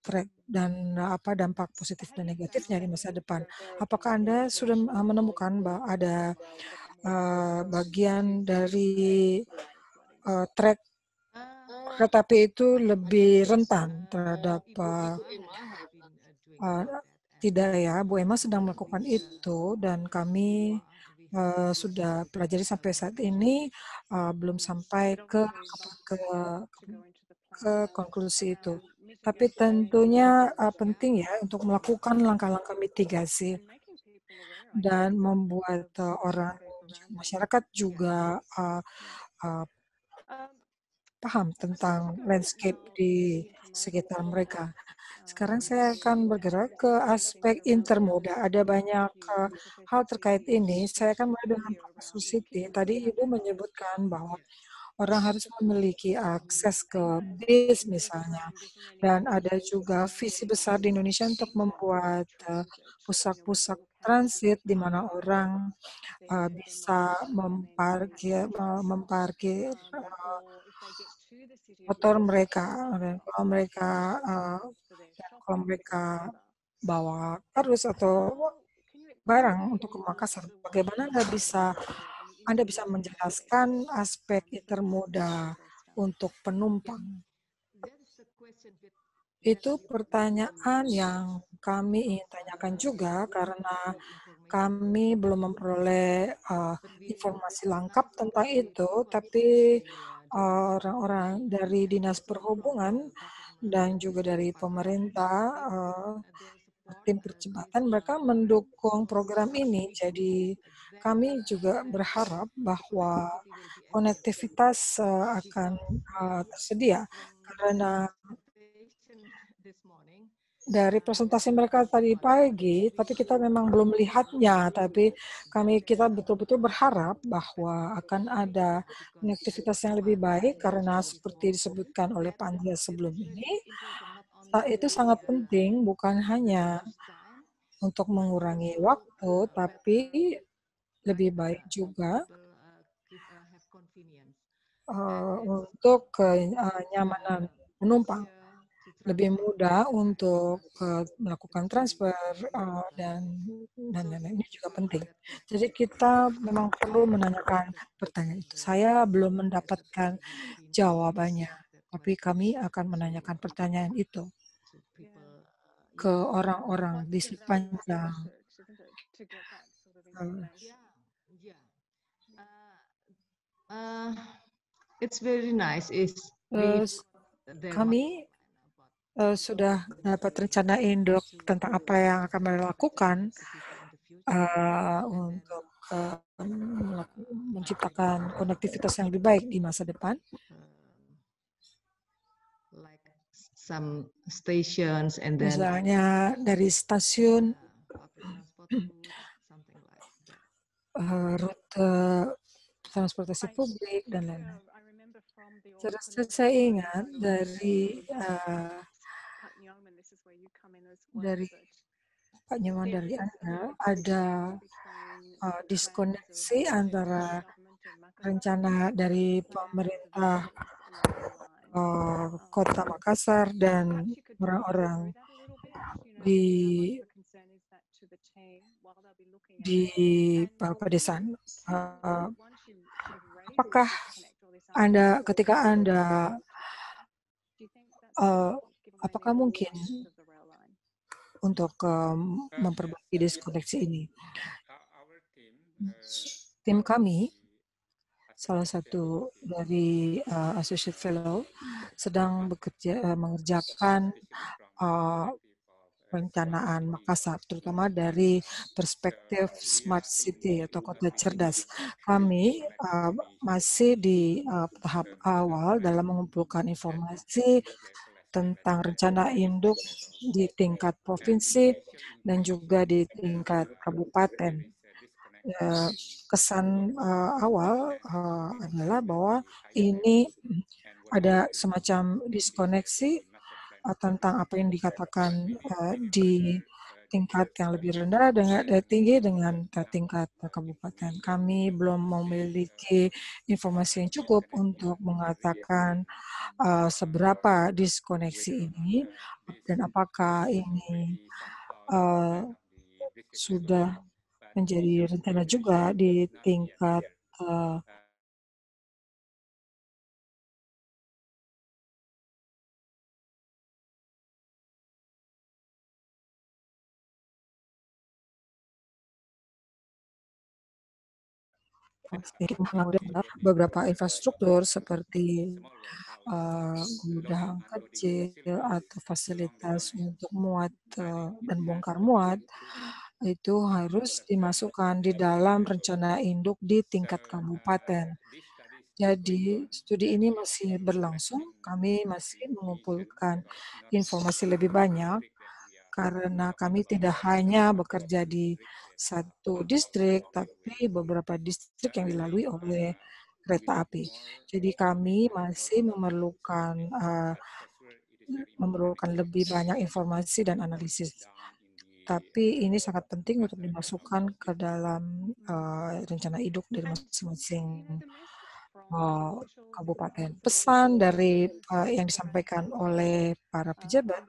trek dan dampak positif dan negatifnya di masa depan. Apakah Anda sudah menemukan bahwa ada bagian dari trek kereta api itu lebih rentan terhadap tidak ya, Bu Emma sedang melakukan itu dan kami sudah pelajari sampai saat ini belum sampai ke konklusi itu. Tapi tentunya penting ya untuk melakukan langkah-langkah mitigasi dan membuat masyarakat juga paham tentang landscape di sekitar mereka. Sekarang saya akan bergerak ke aspek intermoda. Ada banyak hal terkait ini. Saya akan mulai dengan Profesor Siti. Tadi Ibu menyebutkan bahwa orang harus memiliki akses ke bis misalnya. Dan ada juga visi besar di Indonesia untuk membuat pusat-pusat transit di mana orang bisa memparkir motor mereka, dan kalau mereka bawa arus atau barang untuk ke Makassar, bagaimana Anda bisa menjelaskan aspek intermoda untuk penumpang? Itu pertanyaan yang kami ingin tanyakan juga karena kami belum memperoleh informasi lengkap tentang itu, tapi orang-orang dari Dinas Perhubungan dan juga dari pemerintah, tim percepatan, mereka mendukung program ini. Jadi kami juga berharap bahwa konektivitas akan tersedia karena dari presentasi mereka tadi pagi, tapi kita memang belum melihatnya, tapi kita betul-betul berharap bahwa akan ada konektivitas yang lebih baik karena seperti disebutkan oleh Pak Andreas sebelum ini, itu sangat penting bukan hanya untuk mengurangi waktu, tapi lebih baik juga untuk kenyamanan penumpang. Lebih mudah untuk melakukan transfer dan lain-lain, ini juga penting. Jadi kita memang perlu menanyakan pertanyaan itu. Saya belum mendapatkan jawabannya, tapi kami akan menanyakan pertanyaan itu ke orang-orang di sepanjang kami sudah dapat rencana induk tentang apa yang akan mereka lakukan untuk menciptakan konektivitas yang lebih baik di masa depan. some stations and then Misalnya dari stasiun, public transport route, something like that. Rute transportasi publik dan lain-lain. Saya ingat dari Pak Nyoman, dari Anda ada diskoneksi antara rencana dari pemerintah Kota Makassar dan orang-orang di pedesaan. Apakah Anda ketika Anda apakah mungkin untuk memperbaiki diskoneksi ini? Tim kami, salah satu dari Associate Fellow, sedang mengerjakan perencanaan Makassar, terutama dari perspektif Smart City atau kota cerdas. Kami masih di tahap awal dalam mengumpulkan informasi tentang rencana induk di tingkat provinsi dan juga di tingkat kabupaten. Kesan awal adalah bahwa ini ada semacam diskoneksi tentang apa yang dikatakan di tingkat yang lebih rendah dengan tinggi dengan tingkat kabupaten. Kami belum memiliki informasi yang cukup untuk mengatakan seberapa diskoneksi ini dan apakah ini sudah menjadi rencana juga di tingkat beberapa infrastruktur seperti gudang kecil atau fasilitas untuk muat dan bongkar muat itu harus dimasukkan di dalam rencana induk di tingkat kabupaten. Jadi studi ini masih berlangsung, kami masih mengumpulkan informasi lebih banyak karena kami tidak hanya bekerja di satu distrik, tapi beberapa distrik yang dilalui oleh kereta api. Jadi kami masih memerlukan lebih banyak informasi dan analisis. Tapi ini sangat penting untuk dimasukkan ke dalam rencana induk dari masing-masing kabupaten. Pesan dari yang disampaikan oleh para pejabat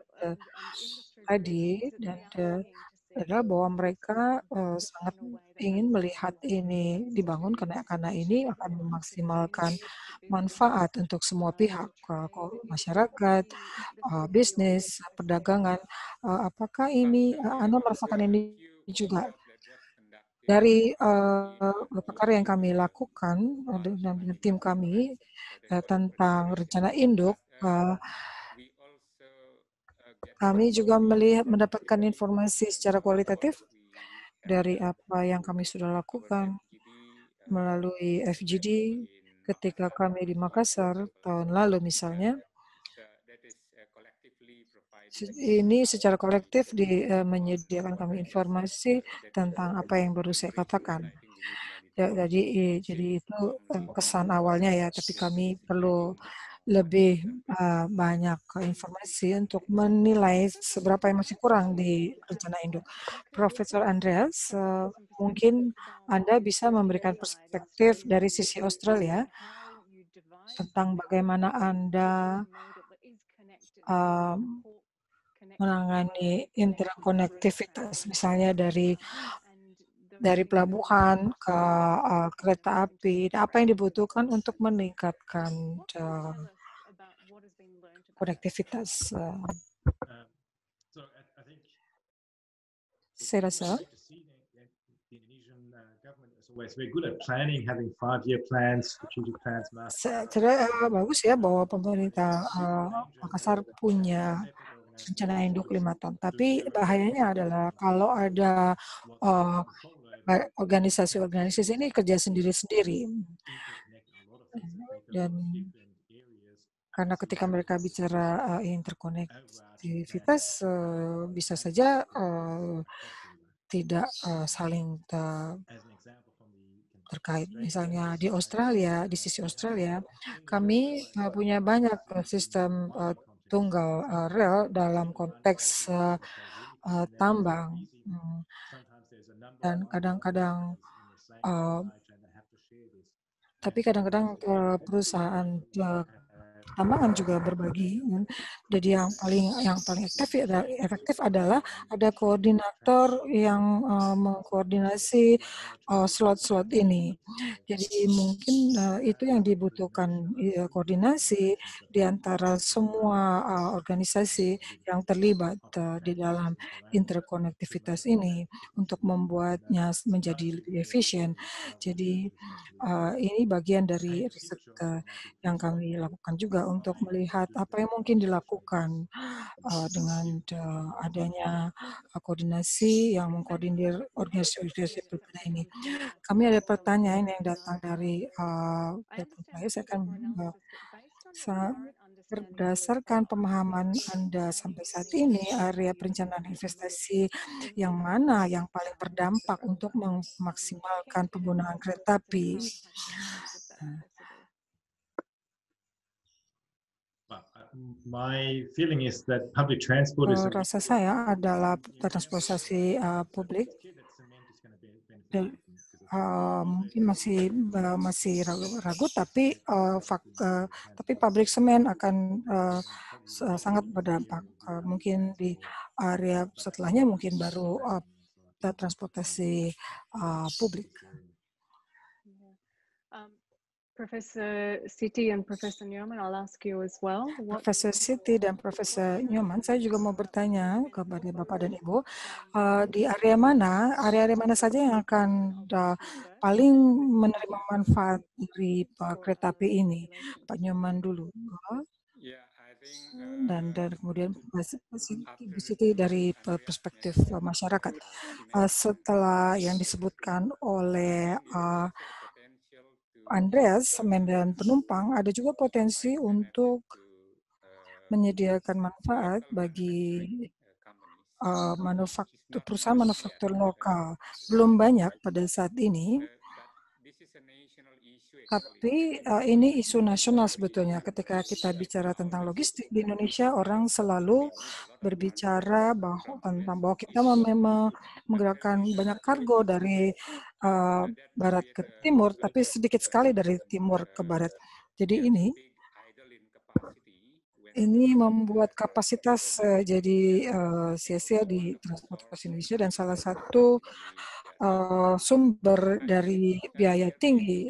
tadi dan adalah bahwa mereka sangat ingin melihat ini dibangun karena ini akan memaksimalkan manfaat untuk semua pihak, masyarakat, bisnis, perdagangan. Apakah ini Anda merasakan ini juga? Dari perkara yang kami lakukan dengan tim kami tentang rencana induk, kami juga mendapatkan informasi secara kualitatif dari apa yang kami sudah lakukan melalui FGD ketika kami di Makassar tahun lalu misalnya. Ini secara kolektif menyediakan kami informasi tentang apa yang baru saya katakan. Jadi itu kesan awalnya ya, tapi kami perlu lebih banyak informasi untuk menilai seberapa yang masih kurang di rencana induk. Profesor Andreas, mungkin Anda bisa memberikan perspektif dari sisi Australia tentang bagaimana Anda menangani interkonektivitas, misalnya dari pelabuhan ke kereta api, apa yang dibutuhkan untuk meningkatkan konektivitas. Saya rasa bagus ya bahwa pemerintah Makassar punya rencana induk 5 tahun. Tapi bahayanya adalah kalau ada organisasi-organisasi ini kerja sendiri-sendiri. Dan Karena ketika mereka bicara interkonektivitas, bisa saja tidak saling terkait. Misalnya di Australia, di sisi Australia, kami punya banyak sistem tunggal rel dalam konteks tambang. Dan kadang-kadang tapi kadang-kadang perusahaan tambangan juga berbagi. Jadi yang paling efektif adalah ada koordinator yang mengkoordinasi slot-slot ini. Jadi mungkin itu yang dibutuhkan, koordinasi di antara semua organisasi yang terlibat di dalam interkonektivitas ini untuk membuatnya menjadi lebih efisien. Jadi ini bagian dari riset yang kami lakukan juga untuk melihat apa yang mungkin dilakukan dengan adanya koordinasi yang mengkoordinir organisasi berbeda ini. Kami ada pertanyaan yang datang dari telepon saya. Saya akan berdasarkan pemahaman Anda sampai saat ini, area perencanaan investasi yang mana yang paling berdampak untuk memaksimalkan penggunaan kereta api? Rasa saya adalah transportasi publik mungkin masih ragu, tapi pabrik semen akan sangat berdampak. Mungkin di area setelahnya mungkin baru transportasi publik. Professor Siti and Professor Newman, I'll ask you as well. Profesor Siti dan Profesor Newman, saya juga mau bertanya kepada Bapak dan Ibu, di area mana saja yang akan paling menerima manfaat dari kereta api ini? Pak Newman dulu. Dan kemudian Ibu Siti dari perspektif masyarakat. Setelah yang disebutkan oleh Andreas, semen dan penumpang, ada juga potensi untuk menyediakan manfaat bagi perusahaan manufaktur lokal. Belum banyak pada saat ini, tapi ini isu nasional sebetulnya. Ketika kita bicara tentang logistik di Indonesia, orang selalu berbicara bahwa kita menggerakkan banyak kargo dari barat ke timur, tapi sedikit sekali dari timur ke barat. Jadi ini membuat kapasitas jadi sia-sia di transportasi Indonesia, dan salah satu sumber dari biaya tinggi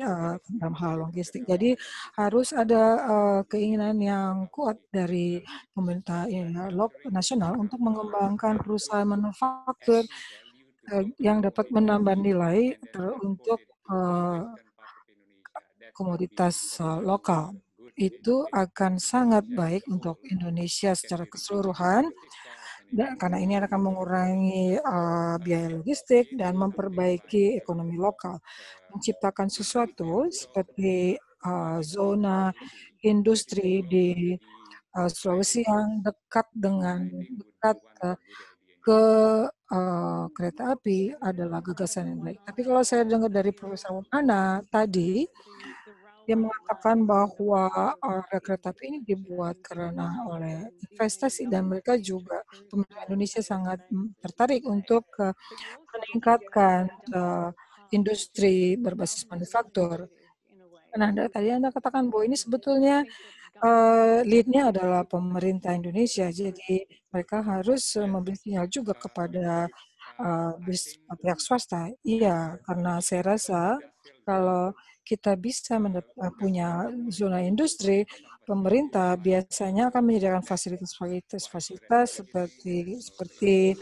dalam hal logistik. Jadi harus ada keinginan yang kuat dari pemerintah nasional untuk mengembangkan perusahaan manufaktur yang dapat menambah nilai untuk komoditas lokal. Itu akan sangat baik untuk Indonesia secara keseluruhan, karena ini akan mengurangi biaya logistik dan memperbaiki ekonomi lokal, menciptakan sesuatu seperti zona industri di Sulawesi yang dekat ke kereta api adalah gagasan yang baik. Tapi kalau saya dengar dari Profesor Ana tadi, dia mengatakan bahwa kereta api ini dibuat karena oleh investasi, dan mereka juga, pemerintah Indonesia sangat tertarik untuk meningkatkan industri berbasis manufaktur. Nah, tadi Anda katakan bahwa ini sebetulnya lead-nya adalah pemerintah Indonesia, jadi mereka harus memberi sinyal juga kepada pihak swasta. Iya, karena saya rasa kalau kita bisa punya zona industri, pemerintah biasanya akan menyediakan fasilitas seperti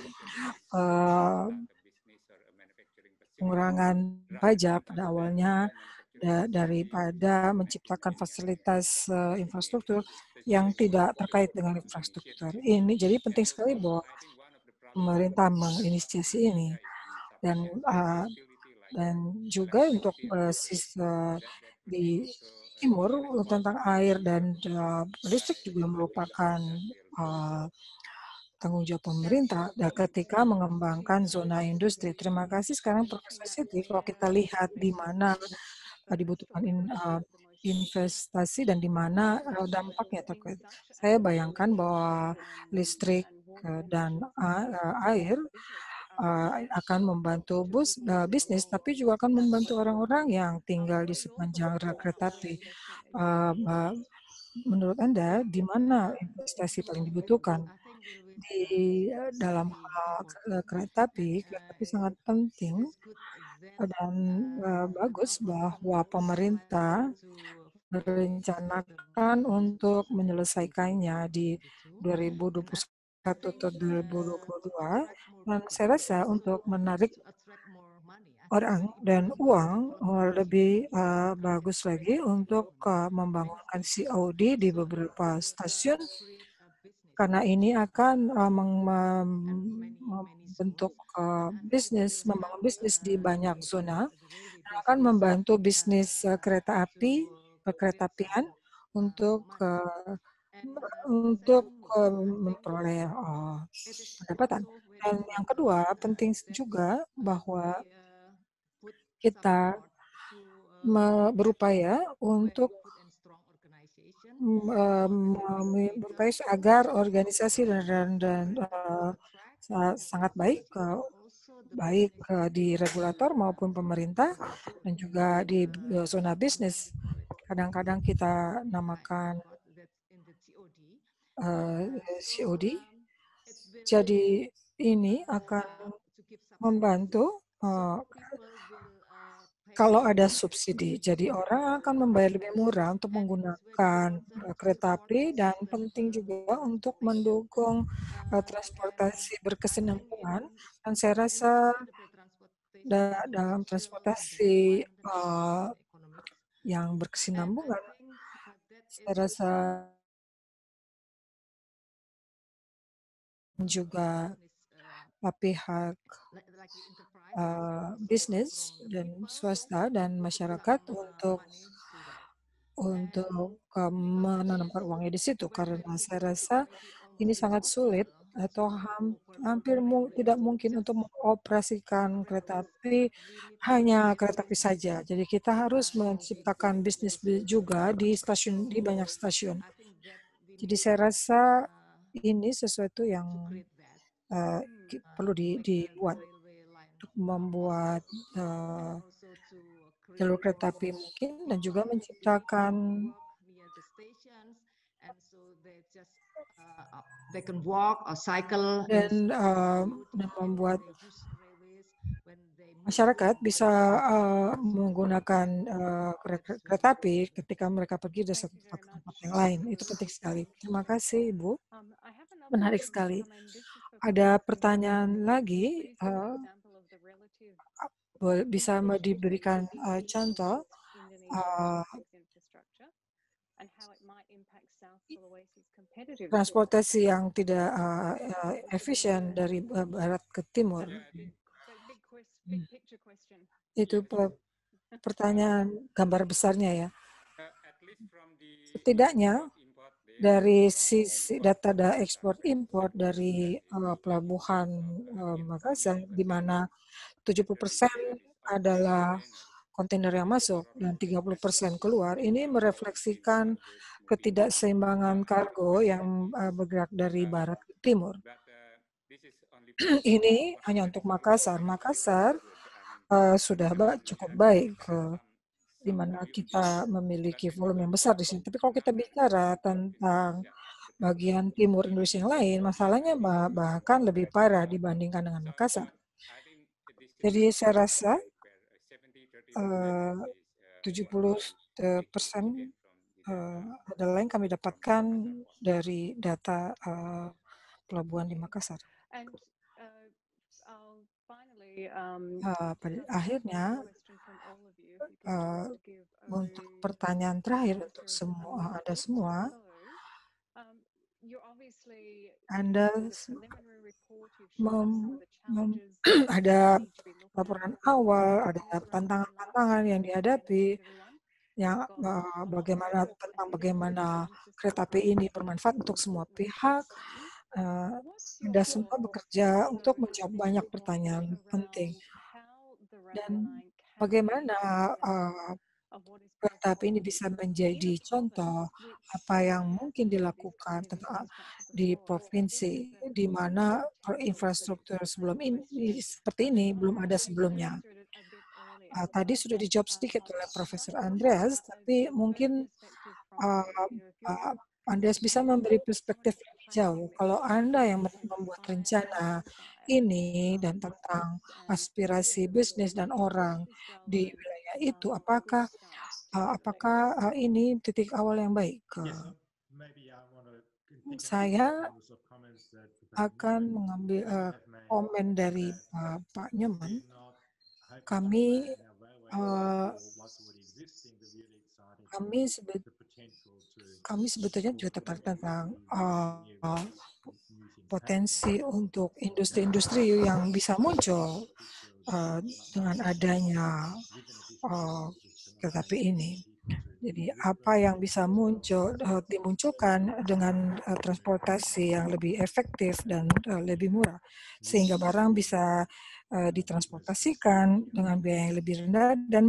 pengurangan pajak pada awalnya daripada menciptakan fasilitas infrastruktur yang tidak terkait dengan infrastruktur. Ini jadi penting sekali bahwa pemerintah menginisiasi ini, dan juga untuk di Timur tentang air dan listrik juga merupakan tanggung jawab pemerintah ketika mengembangkan zona industri. Terima kasih. Sekarang Profesor Siti, kalau kita lihat di mana dibutuhkan investasi dan di mana dampaknya terkait. Saya bayangkan bahwa listrik dan air akan membantu bisnis, tapi juga akan membantu orang-orang yang tinggal di sepanjang rel kereta api. Menurut Anda, di mana investasi paling dibutuhkan? Di dalam hal kereta api sangat penting dan bagus bahwa pemerintah merencanakan untuk menyelesaikannya di 2021 atau 2022, dan saya rasa untuk menarik orang dan uang lebih bagus lagi untuk membangunkan COD di beberapa stasiun, karena ini akan membentuk membangun bisnis di banyak zona, dan akan membantu bisnis kereta apian untuk memperoleh pendapatan. Dan yang kedua, penting juga bahwa kita berupaya untuk berupaya agar organisasi dan sangat baik di regulator maupun pemerintah dan juga di zona bisnis. Kadang-kadang kita namakan COD. Jadi ini akan membantu kalau ada subsidi. Jadi orang akan membayar lebih murah untuk menggunakan kereta api, dan penting juga untuk mendukung transportasi berkesinambungan. Dan saya rasa dalam transportasi yang berkesinambungan, saya rasa juga pihak bisnis dan swasta dan masyarakat untuk menanamkan uangnya di situ, karena saya rasa ini sangat sulit atau hampir tidak mungkin untuk mengoperasikan kereta api, hanya kereta api saja. Jadi kita harus menciptakan bisnis juga di banyak stasiun. Jadi saya rasa ini sesuatu yang perlu dibuat untuk membuat jalur kereta api mungkin, dan juga menciptakan dan membuat masyarakat bisa menggunakan kereta api ketika mereka pergi dari satu tempat ke tempat yang lain. Itu penting sekali. Terima kasih, Ibu. Menarik sekali. Ada pertanyaan lagi? Bisa diberikan contoh transportasi yang tidak efisien dari barat ke timur. Itu pertanyaan gambar besarnya ya. Setidaknya dari sisi data ekspor impor dari pelabuhan Makassar, di mana 70% adalah kontainer yang masuk dan 30% keluar, ini merefleksikan ketidakseimbangan kargo yang bergerak dari barat ke timur. Ini hanya untuk Makassar. Makassar sudah cukup baik, di mana kita memiliki volume yang besar di sini. Tapi kalau kita bicara tentang bagian timur Indonesia yang lain, masalahnya bahkan lebih parah dibandingkan dengan Makassar. Jadi saya rasa 70% adalah yang kami dapatkan dari data pelabuhan di Makassar. Pada akhirnya, untuk pertanyaan terakhir untuk Anda semua, Anda ada laporan awal, ada tantangan-tantangan yang dihadapi, yang bagaimana kereta api ini bermanfaat untuk semua pihak. Anda semua bekerja untuk menjawab banyak pertanyaan penting. Dan bagaimana kereta api ini bisa menjadi contoh apa yang mungkin dilakukan di provinsi di mana infrastruktur sebelum ini seperti ini belum ada sebelumnya. Tadi sudah dijawab sedikit oleh Profesor Andreas, tapi mungkin Andreas bisa memberi perspektif lebih jauh. Kalau Anda yang membuat rencana ini dan tentang aspirasi bisnis dan orang di wilayah itu, apakah ini titik awal yang baik? Saya akan mengambil komen dari Pak Nyoman. Kami sebetulnya juga tertarik tentang potensi untuk industri-industri yang bisa muncul dengan adanya kereta api ini. Jadi apa yang bisa dimunculkan dengan transportasi yang lebih efektif dan lebih murah, sehingga barang bisa ditransportasikan dengan biaya yang lebih rendah dan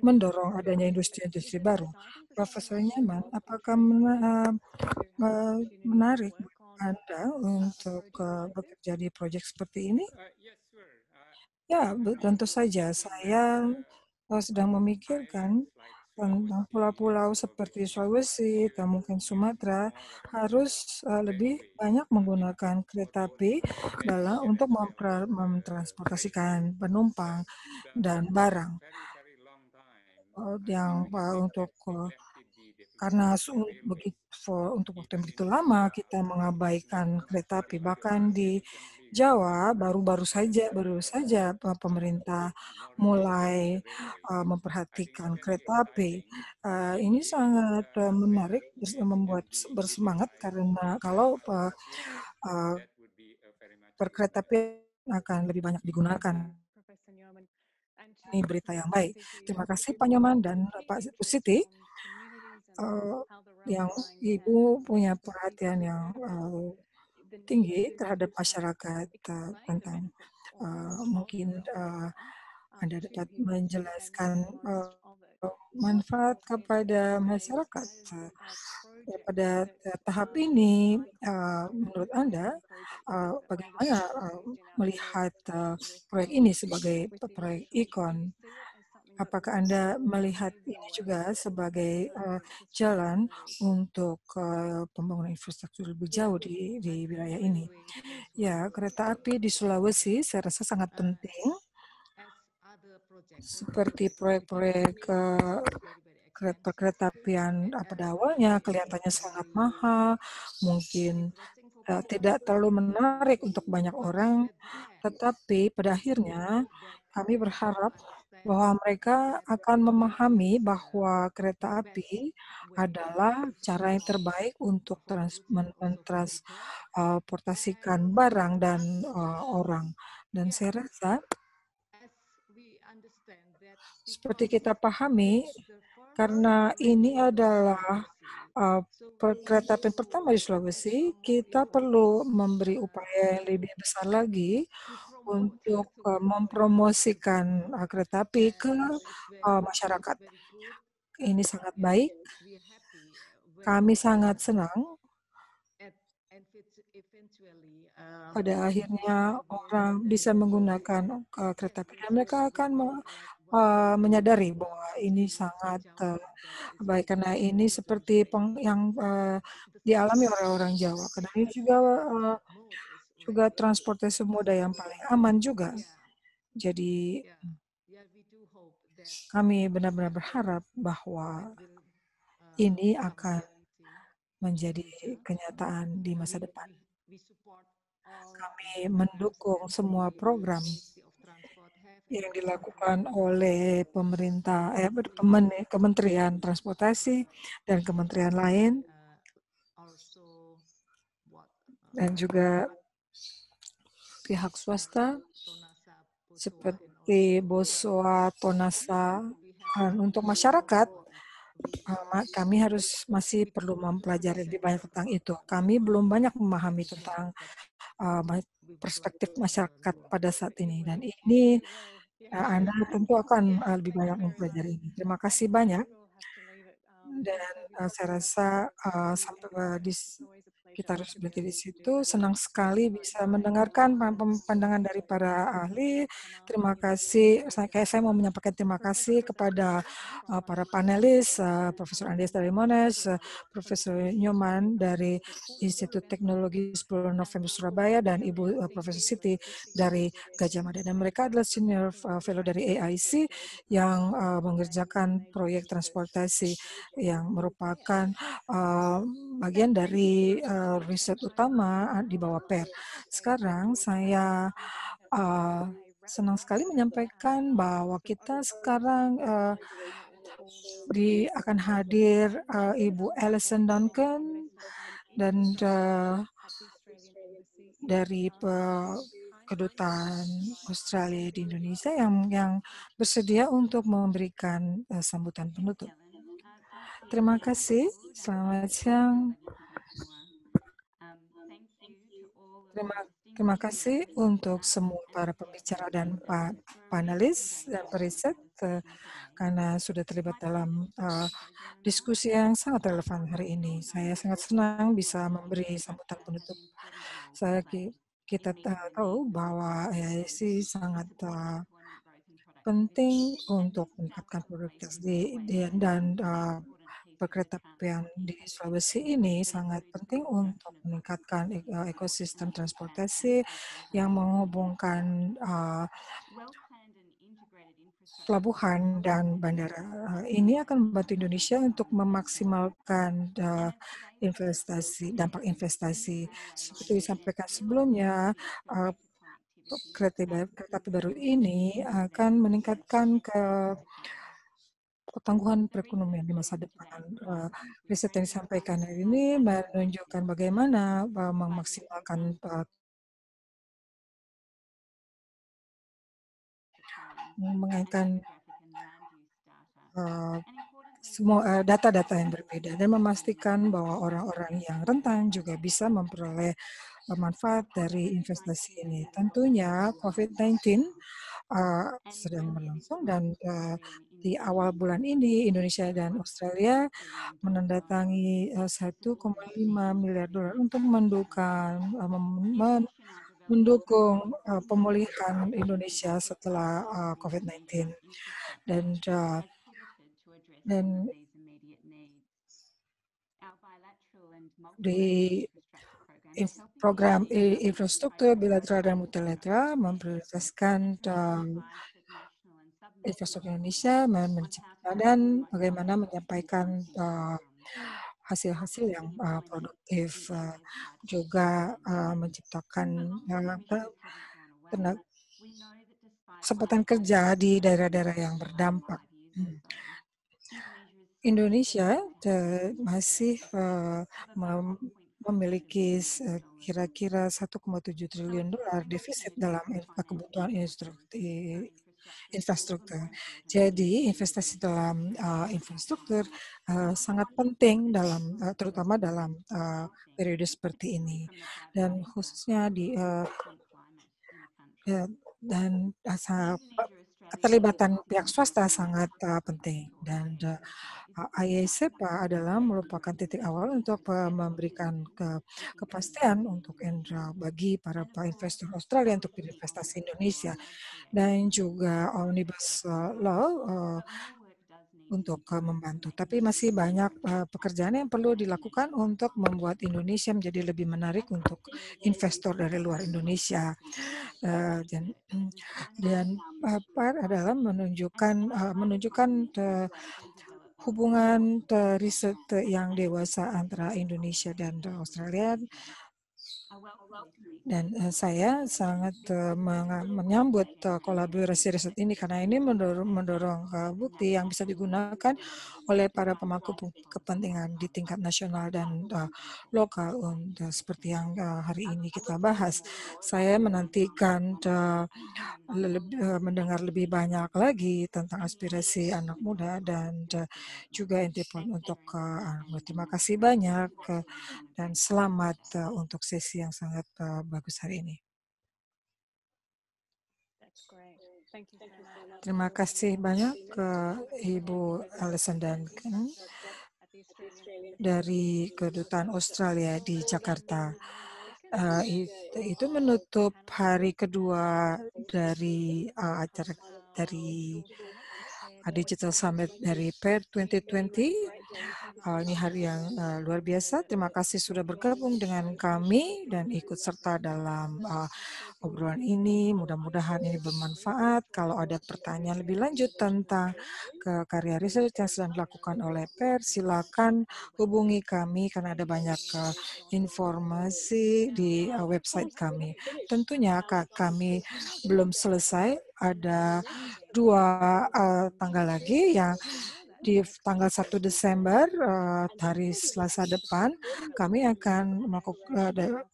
mendorong adanya industri-industri baru. Profesor Nyaman, apakah menarik Anda untuk bekerja di proyek seperti ini? Ya, tentu saja. Saya sedang memikirkan tentang pulau-pulau seperti Sulawesi atau mungkin Sumatera harus lebih banyak menggunakan kereta api untuk mentransportasikan penumpang dan barang. Karena untuk waktu yang begitu lama kita mengabaikan kereta api, bahkan di Jawa baru saja pemerintah mulai memperhatikan kereta api. Ini sangat menarik, membuat bersemangat karena kalau perkereta api akan lebih banyak digunakan. Ini berita yang baik. Terima kasih Pak Nyoman dan Pak Siti. Yang Ibu punya perhatian yang tinggi terhadap masyarakat tentang mungkin Anda dapat menjelaskan manfaat kepada masyarakat. Pada tahap ini, menurut Anda, bagaimana melihat proyek ini sebagai proyek ikon? Apakah Anda melihat ini juga sebagai jalan untuk pembangunan infrastruktur lebih jauh di wilayah ini? Ya, kereta api di Sulawesi saya rasa sangat penting. Seperti proyek-proyek kereta apian pada awalnya kelihatannya sangat mahal, mungkin tidak terlalu menarik untuk banyak orang, tetapi pada akhirnya kami berharap bahwa mereka akan memahami bahwa kereta api adalah cara yang terbaik untuk mentransportasikan barang dan orang. Dan saya rasa seperti kita pahami, karena ini adalah kereta api pertama di Sulawesi, kita perlu memberi upaya yang lebih besar lagi untuk mempromosikan kereta api ke masyarakat. Ini sangat baik. Kami sangat senang pada akhirnya orang bisa menggunakan kereta api dan mereka akan menyadari bahwa ini sangat baik karena ini seperti yang dialami oleh orang Jawa. Karena ini juga transportasi moda yang paling aman juga. Jadi kami benar-benar berharap bahwa ini akan menjadi kenyataan di masa depan. Kami mendukung semua program yang dilakukan oleh pemerintah, Kementerian Transportasi dan kementerian lain, dan juga pihak swasta seperti BOSOA, TONASA, untuk masyarakat, kami masih perlu mempelajari lebih banyak tentang itu. Kami belum banyak memahami tentang perspektif masyarakat pada saat ini, dan ini Anda tentu akan lebih banyak mempelajari ini. Terima kasih banyak. Dan saya rasa kita harus berhenti di situ. Senang sekali bisa mendengarkan pandangan dari para ahli. Terima kasih. Saya mau menyampaikan terima kasih kepada para panelis, Profesor Andes dari Monash, Profesor Nyoman dari Institut Teknologi 10 November Surabaya, dan Ibu Profesor Siti dari Gajah Mada. Dan mereka adalah senior fellow dari AIC yang mengerjakan proyek transportasi yang merupakan bagian dari riset utama di bawah PER. Sekarang saya senang sekali menyampaikan bahwa kita sekarang akan hadir Ibu Alison Duncan dan dari Kedutaan Australia di Indonesia yang bersedia untuk memberikan sambutan penutup. Terima kasih. Selamat siang. Terima kasih untuk semua para pembicara dan panelis dan periset karena sudah terlibat dalam diskusi yang sangat relevan hari ini. Saya sangat senang bisa memberi sambutan penutup. Kita tahu bahwa AIC sangat penting untuk meningkatkan produktivitas dan perkeretaapian di Sulawesi ini sangat penting untuk meningkatkan ekosistem transportasi yang menghubungkan pelabuhan dan bandara. Ini akan membantu Indonesia untuk memaksimalkan dampak investasi. Seperti disampaikan sebelumnya, kereta api baru ini akan meningkatkan ketangguhan perekonomian di masa depan. Riset yang disampaikan hari ini menunjukkan bagaimana memaksimalkan mengaitkan semua data-data yang berbeda dan memastikan bahwa orang-orang yang rentan juga bisa memperoleh manfaat dari investasi ini. Tentunya COVID-19 sedang berlangsung dan di awal bulan ini Indonesia dan Australia menandatangani 1,5 miliar dolar untuk mendukung pemulihan Indonesia setelah COVID-19 dan di program infrastruktur bilateral dan multilateral memprioritaskan infrastruktur Indonesia dan bagaimana menyampaikan hasil-hasil yang produktif, juga menciptakan kesempatan kerja di daerah-daerah yang berdampak. Indonesia masih memiliki kira-kira 1,7 triliun dolar defisit dalam kebutuhan infrastruktur. Jadi investasi dalam infrastruktur sangat penting terutama dalam periode seperti ini, dan khususnya dan keterlibatan pihak swasta sangat penting, dan IACPA adalah merupakan titik awal untuk memberikan kepastian untuk bagi para investor Australia untuk berinvestasi Indonesia, dan juga Omnibus Law untuk membantu. Tapi masih banyak pekerjaan yang perlu dilakukan untuk membuat Indonesia menjadi lebih menarik untuk investor dari luar Indonesia. Dan adalah menunjukkan hubungan riset yang dewasa antara Indonesia dan Australia Dan saya sangat menyambut kolaborasi riset ini karena ini mendorong bukti yang bisa digunakan oleh para pemangku kepentingan di tingkat nasional dan lokal seperti yang hari ini kita bahas. Saya menantikan mendengar lebih banyak lagi tentang aspirasi anak muda dan juga input untuk terima kasih banyak dan selamat untuk sesi yang sangat bagus hari ini. Terima kasih banyak ke Ibu Alison Duncan dari Kedutaan Australia di Jakarta. Itu menutup hari kedua dari acara dari Digital Summit dari PAIR 2020. Ini hari yang luar biasa. Terima kasih sudah bergabung dengan kami dan ikut serta dalam obrolan ini. Mudah-mudahan ini bermanfaat. Kalau ada pertanyaan lebih lanjut tentang karya riset yang sedang dilakukan oleh PAIR, silakan hubungi kami karena ada banyak informasi di website kami. Tentunya kami belum selesai, ada 2 tanggal lagi yang di tanggal 1 Desember, hari Selasa depan, kami akan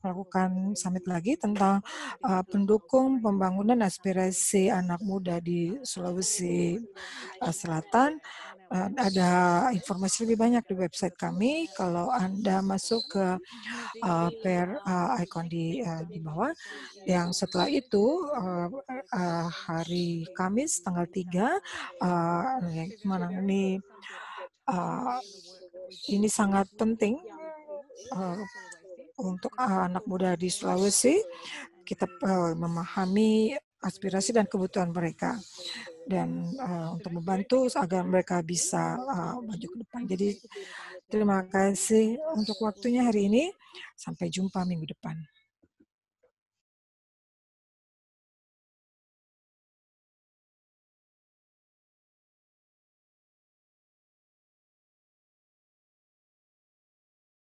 melakukan summit lagi tentang pendukung pembangunan aspirasi anak muda di Sulawesi Selatan. Ada informasi lebih banyak di website kami. Kalau Anda masuk ke PAIR icon di bawah, yang setelah itu hari Kamis tanggal 3 ini sangat penting untuk anak muda di Sulawesi. Kita memahami aspirasi dan kebutuhan mereka dan untuk membantu agar mereka bisa maju ke depan. Jadi terima kasih untuk waktunya hari ini. Sampai jumpa minggu depan.